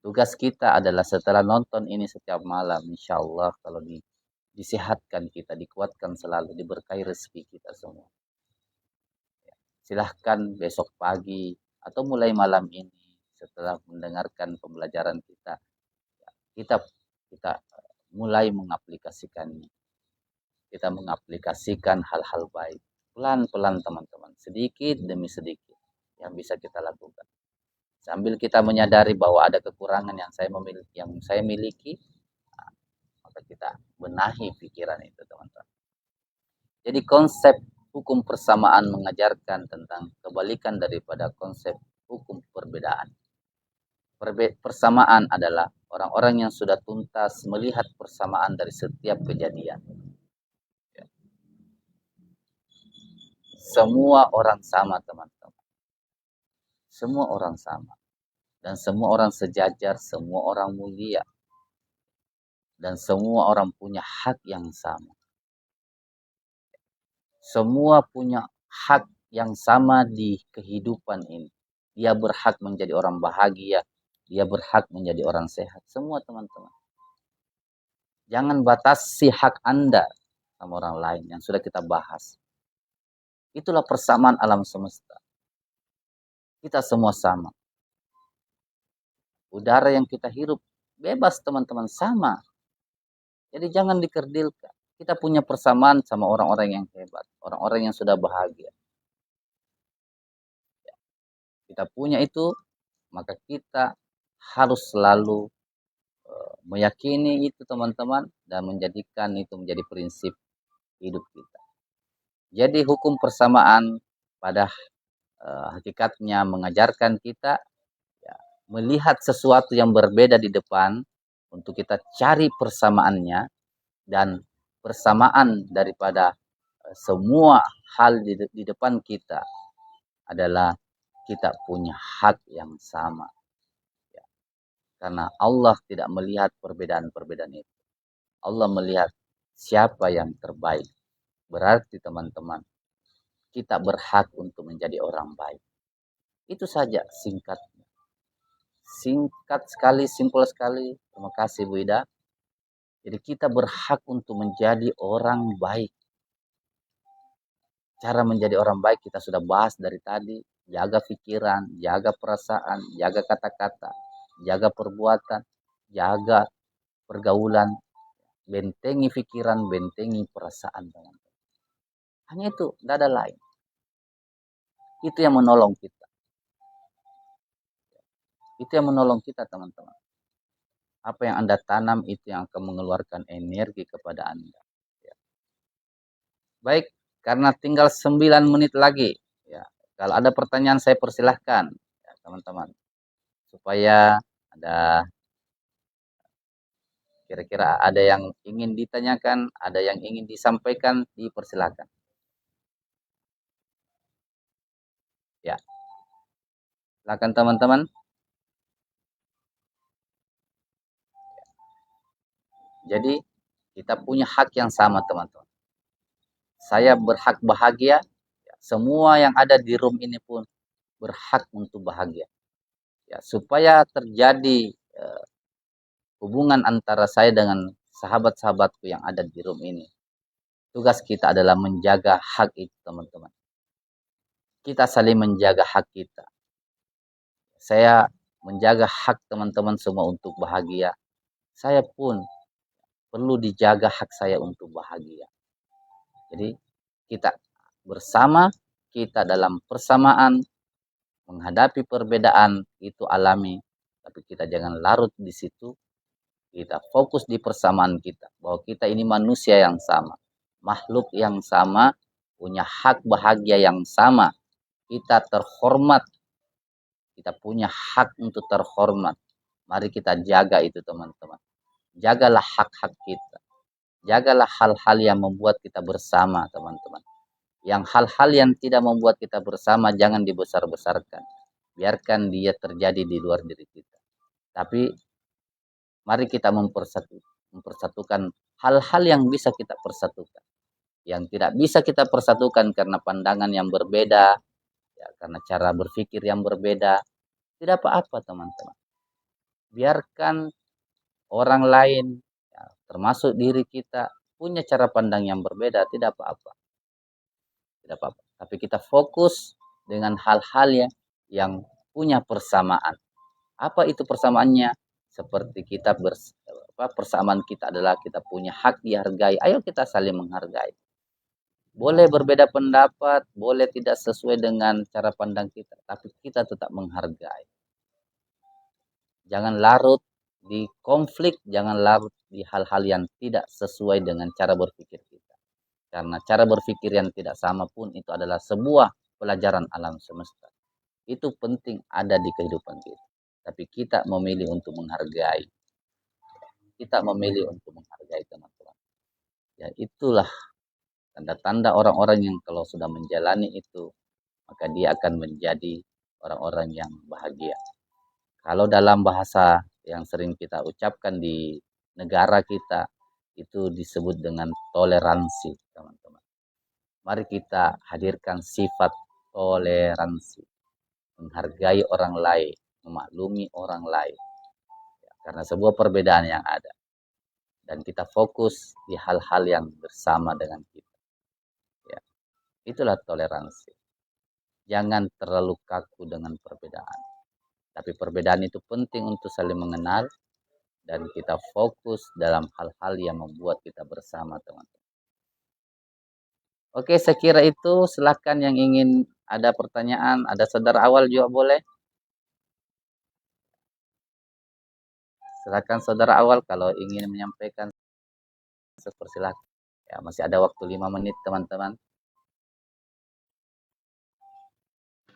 Tugas kita adalah setelah nonton ini setiap malam, insya Allah kalau disehatkan kita, dikuatkan selalu, diberkahi rezeki kita semua. Silahkan besok pagi atau mulai malam ini setelah mendengarkan pembelajaran kita, kita kita mulai mengaplikasikannya. Kita mengaplikasikan hal-hal baik. Pelan-pelan teman-teman, sedikit demi sedikit yang bisa kita lakukan. Sambil kita menyadari bahwa ada kekurangan yang saya miliki, maka kita benahi pikiran itu teman-teman. Jadi konsep hukum persamaan mengajarkan tentang kebalikan daripada konsep hukum perbedaan. Persamaan adalah orang-orang yang sudah tuntas melihat persamaan dari setiap kejadian. Semua orang sama teman-teman. Semua orang sama. Dan semua orang sejajar, semua orang mulia. Dan semua orang punya hak yang sama. Semua punya hak yang sama di kehidupan ini. Dia berhak menjadi orang bahagia. Dia berhak menjadi orang sehat. Semua teman-teman. Jangan batasi hak Anda sama orang lain yang sudah kita bahas. Itulah persamaan alam semesta. Kita semua sama. Udara yang kita hirup bebas teman-teman, sama. Jadi jangan dikerdilkan. Kita punya persamaan sama orang-orang yang hebat. Orang-orang yang sudah bahagia. Kita punya itu, maka kita harus selalu meyakini itu teman-teman. Dan menjadikan itu menjadi prinsip hidup kita. Jadi hukum persamaan pada hakikatnya mengajarkan kita melihat sesuatu yang berbeda di depan untuk kita cari persamaannya, dan persamaan daripada semua hal di depan kita adalah kita punya hak yang sama. Karena Allah tidak melihat perbedaan-perbedaan itu. Allah melihat siapa yang terbaik. Berarti teman-teman, kita berhak untuk menjadi orang baik. Itu saja singkatnya. Singkat sekali, simpel sekali. Terima kasih Bu Ida. Jadi kita berhak untuk menjadi orang baik. Cara menjadi orang baik kita sudah bahas dari tadi. Jaga pikiran, jaga perasaan, jaga kata-kata, jaga perbuatan, jaga pergaulan. Bentengi pikiran, bentengi perasaan. Hanya itu, tidak ada lain. Itu yang menolong kita. Itu yang menolong kita teman-teman. Apa yang Anda tanam itu yang akan mengeluarkan energi kepada Anda. Baik, karena tinggal 9 menit lagi. Ya, kalau ada pertanyaan saya persilahkan ya, teman-teman. Supaya ada kira-kira ada yang ingin ditanyakan, ada yang ingin disampaikan, dipersilahkan. Ya. Silakan teman-teman. Jadi kita punya hak yang sama teman-teman. Saya berhak bahagia. Semua yang ada di room ini pun berhak untuk bahagia. Ya, supaya terjadi hubungan antara saya dengan sahabat-sahabatku yang ada di room ini. Tugas kita adalah menjaga hak itu teman-teman. Kita saling menjaga hak kita. Saya menjaga hak teman-teman semua untuk bahagia. Saya pun perlu dijaga hak saya untuk bahagia. Jadi kita bersama, kita dalam persamaan, menghadapi perbedaan itu alami. Tapi kita jangan larut di situ, kita fokus di persamaan kita, bahwa kita ini manusia yang sama, makhluk yang sama, punya hak bahagia yang sama, kita terhormat, kita punya hak untuk terhormat. Mari kita jaga itu teman-teman. Jagalah hak-hak kita. Jagalah hal-hal yang membuat kita bersama teman-teman. Yang hal-hal yang tidak membuat kita bersama jangan dibesar-besarkan. Biarkan dia terjadi di luar diri kita. Tapi mari kita mempersatukan hal-hal yang bisa kita persatukan. Yang tidak bisa kita persatukan karena pandangan yang berbeda, ya, karena cara berpikir yang berbeda, tidak apa-apa teman-teman. Biarkan orang lain, ya, termasuk diri kita, punya cara pandang yang berbeda, tidak apa-apa. Tidak apa-apa. Tapi kita fokus dengan hal-hal yang punya persamaan. Apa itu persamaannya? Seperti kita persamaan kita adalah kita punya hak dihargai. Ayo kita saling menghargai. Boleh berbeda pendapat, boleh tidak sesuai dengan cara pandang kita, tapi kita tetap menghargai. Jangan larut di konflik, jangan larut di hal-hal yang tidak sesuai dengan cara berpikir kita. Karena cara berpikir yang tidak sama pun itu adalah sebuah pelajaran alam semesta. Itu penting ada di kehidupan kita. Tapi kita memilih untuk menghargai. Kita memilih untuk menghargai teman-teman. Ya itulah tanda-tanda orang-orang yang kalau sudah menjalani itu, maka dia akan menjadi orang-orang yang bahagia. Kalau dalam bahasa yang sering kita ucapkan di negara kita, itu disebut dengan toleransi, teman-teman. Mari kita hadirkan sifat toleransi. Menghargai orang lain, memaklumi orang lain. Karena sebuah perbedaan yang ada. Dan kita fokus di hal-hal yang bersama dengan kita. Ya, itulah toleransi. Jangan terlalu kaku dengan perbedaan. Tapi perbedaan itu penting untuk saling mengenal. Dan kita fokus dalam hal-hal yang membuat kita bersama, teman-teman. Oke, saya kira itu. Silakan yang ingin ada pertanyaan. Ada saudara awal juga boleh. Silakan saudara awal kalau ingin menyampaikan, persilakan. Ya, masih ada waktu 5 menit teman-teman.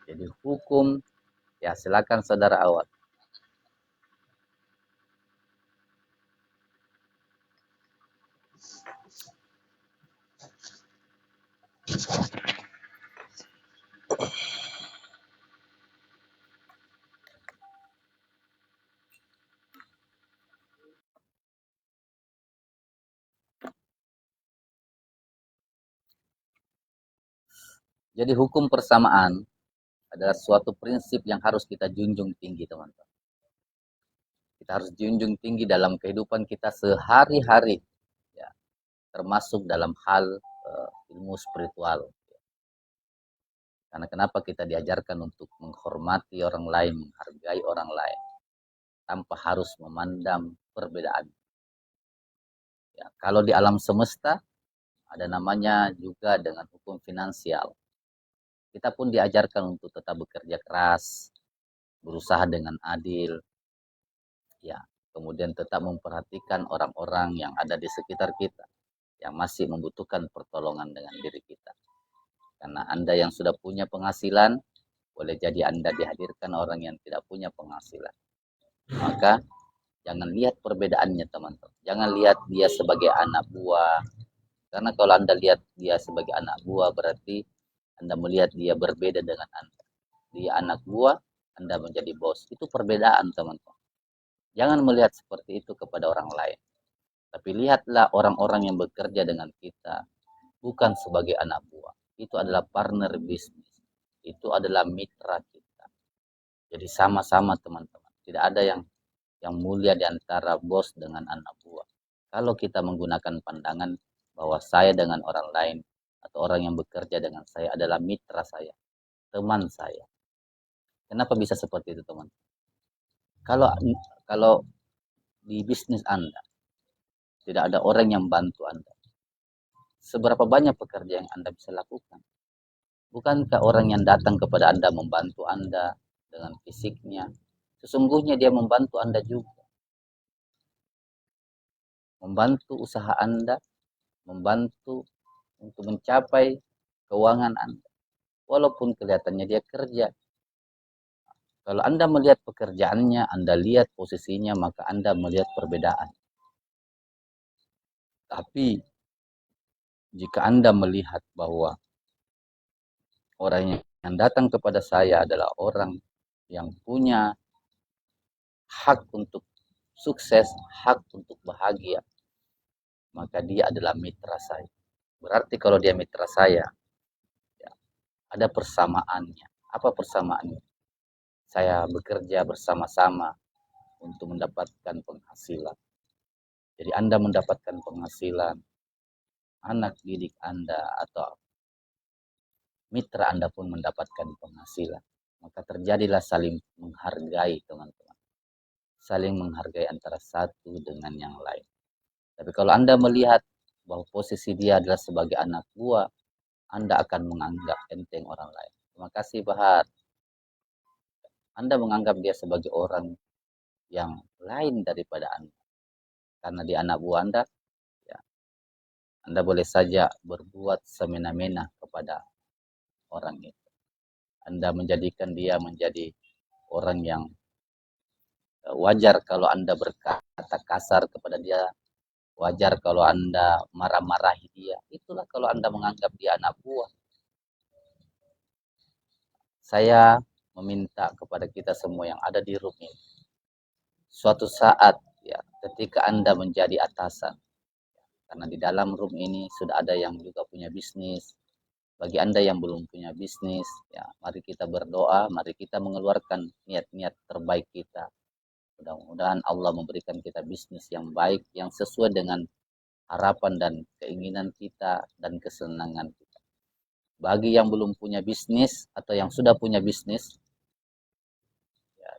Jadi hukum, ya silakan saudara awal. Jadi hukum persamaan adalah suatu prinsip yang harus kita junjung tinggi, teman-teman. Kita harus junjung tinggi dalam kehidupan kita sehari-hari, ya, termasuk dalam hal ilmu spiritual. Karena kenapa kita diajarkan untuk menghormati orang lain, menghargai orang lain, tanpa harus memandang perbedaan. Ya, kalau di alam semesta, ada namanya juga dengan hukum finansial. Kita pun diajarkan untuk tetap bekerja keras, berusaha dengan adil, ya, kemudian tetap memperhatikan orang-orang yang ada di sekitar kita, yang masih membutuhkan pertolongan dengan diri kita. Karena Anda yang sudah punya penghasilan, boleh jadi Anda dihadirkan orang yang tidak punya penghasilan. Maka jangan lihat perbedaannya, teman-teman. Jangan lihat dia sebagai anak buah. Karena kalau Anda lihat dia sebagai anak buah, berarti Anda melihat dia berbeda dengan Anda. Dia anak buah, Anda menjadi bos. Itu perbedaan, teman-teman. Jangan melihat seperti itu kepada orang lain. Tapi lihatlah orang-orang yang bekerja dengan kita bukan sebagai anak buah. Itu adalah partner bisnis. Itu adalah mitra kita. Jadi sama-sama, teman-teman. Tidak ada yang mulia di antara bos dengan anak buah. Kalau kita menggunakan pandangan bahwa saya dengan orang lain atau orang yang bekerja dengan saya adalah mitra saya, teman saya. Kenapa bisa seperti itu, teman? Kalau di bisnis Anda tidak ada orang yang bantu Anda, seberapa banyak pekerjaan yang Anda bisa lakukan? Bukankah orang yang datang kepada Anda membantu Anda dengan fisiknya, sesungguhnya dia membantu Anda juga. Membantu usaha Anda, membantu untuk mencapai keuangan Anda. Walaupun kelihatannya dia kerja. Kalau Anda melihat pekerjaannya, Anda lihat posisinya, maka Anda melihat perbedaan. Tapi jika Anda melihat bahwa orang yang datang kepada saya adalah orang yang punya hak untuk sukses, hak untuk bahagia, maka dia adalah mitra saya. Berarti kalau dia mitra saya, ya, ada persamaannya. Apa persamaannya? Saya bekerja bersama-sama untuk mendapatkan penghasilan. Jadi Anda mendapatkan penghasilan, anak didik Anda atau mitra Anda pun mendapatkan penghasilan. Maka terjadilah saling menghargai, teman-teman. Saling menghargai antara satu dengan yang lain. Tapi kalau Anda melihat bahwa posisi dia adalah sebagai anak buah, Anda akan menganggap enteng orang lain. Terima kasih, Bahar. Anda menganggap dia sebagai orang yang lain daripada Anda. Karena dia anak buah Anda, ya, Anda boleh saja berbuat semena-mena kepada orang itu. Anda menjadikan dia menjadi orang yang wajar kalau Anda berkata kasar kepada dia, wajar kalau Anda marah-marahi dia. Itulah kalau Anda menganggap dia anak buah. Saya meminta kepada kita semua yang ada di room ini, suatu saat ya, ketika Anda menjadi atasan, karena di dalam room ini sudah ada yang juga punya bisnis. Bagi Anda yang belum punya bisnis, ya, mari kita berdoa, mari kita mengeluarkan niat-niat terbaik kita. Mudah-mudahan Allah memberikan kita bisnis yang baik, yang sesuai dengan harapan dan keinginan kita dan kesenangan kita. Bagi yang belum punya bisnis atau yang sudah punya bisnis, ya,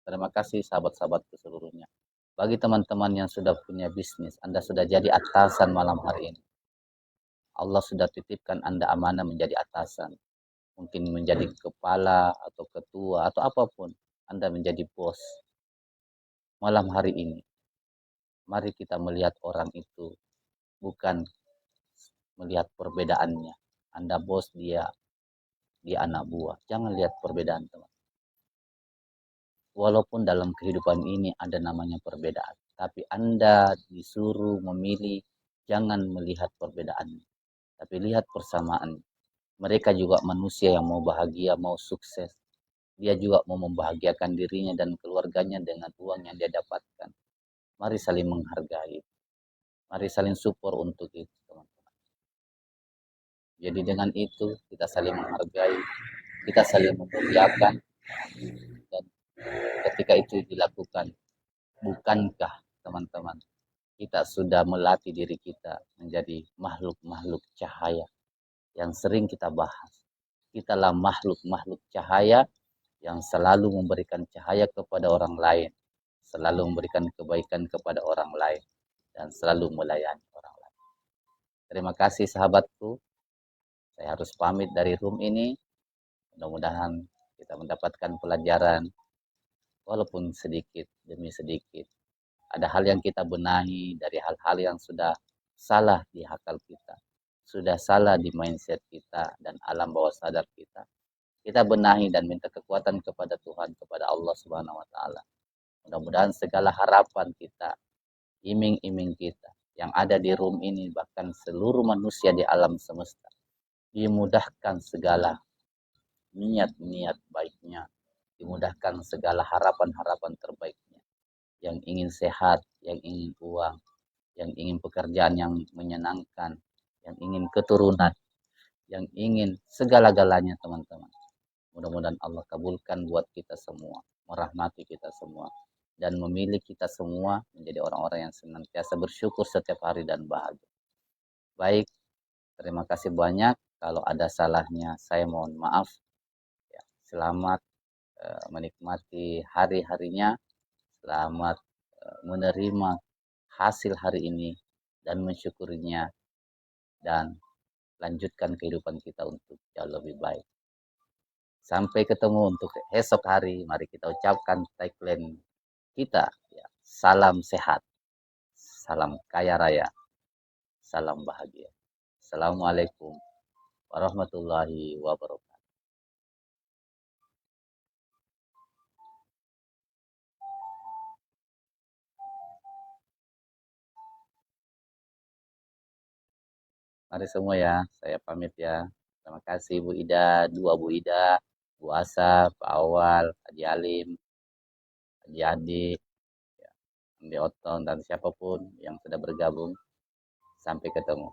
terima kasih sahabat-sahabatku seluruhnya. Bagi teman-teman yang sudah punya bisnis, Anda sudah jadi atasan malam hari ini. Allah sudah titipkan Anda amanah menjadi atasan. Mungkin menjadi kepala atau ketua atau apapun. Anda menjadi bos. Malam hari ini, mari kita melihat orang itu bukan melihat perbedaannya. Anda bos, dia anak buah. Jangan lihat perbedaan, teman. Walaupun dalam kehidupan ini ada namanya perbedaan, tapi Anda disuruh memilih, jangan melihat perbedaannya, tapi lihat persamaan. Mereka juga manusia yang mau bahagia, mau sukses. Dia juga mau membahagiakan dirinya dan keluarganya dengan uang yang dia dapatkan. Mari saling menghargai. Mari saling support untuk itu, teman-teman. Jadi dengan itu kita saling menghargai, kita saling memuliakan, dan ketika itu dilakukan, bukankah teman-teman, kita sudah melatih diri kita menjadi makhluk-makhluk cahaya yang sering kita bahas. Kitalah makhluk-makhluk cahaya yang selalu memberikan cahaya kepada orang lain, selalu memberikan kebaikan kepada orang lain, dan selalu melayani orang lain. Terima kasih sahabatku. Saya harus pamit dari room ini. Mudah-mudahan kita mendapatkan pelajaran, walaupun sedikit demi sedikit. Ada hal yang kita benahi dari hal-hal yang sudah salah di akal kita, sudah salah di mindset kita dan alam bawah sadar kita. Kita benahi dan minta kekuatan kepada Tuhan, kepada Allah Subhanahu wa taala. Mudah-mudahan segala harapan kita, iming-iming kita yang ada di room ini, bahkan seluruh manusia di alam semesta, dimudahkan segala niat-niat baiknya, dimudahkan segala harapan-harapan terbaiknya. Yang ingin sehat, yang ingin uang, yang ingin pekerjaan yang menyenangkan, yang ingin keturunan, yang ingin segala-galanya, teman-teman. Mudah-mudahan Allah kabulkan buat kita semua, merahmati kita semua, dan memilih kita semua menjadi orang-orang yang senantiasa bersyukur setiap hari dan bahagia. Baik, terima kasih banyak. Kalau ada salahnya, saya mohon maaf. Ya, selamat menikmati hari-harinya. Selamat menerima hasil hari ini dan mensyukurinya, dan lanjutkan kehidupan kita untuk jauh lebih baik. Sampai ketemu untuk esok hari. Mari kita ucapkan tagline kita. Ya. Salam sehat, salam kaya raya, salam bahagia. Assalamualaikum warahmatullahi wabarakatuh. Mari semua ya, saya pamit ya. Terima kasih Bu Ida, dua Bu Ida, Bu Asa, Pak Awal, Haji Alim, Haji Adi, ya, Andi Oton, dan siapapun yang sudah bergabung. Sampai ketemu.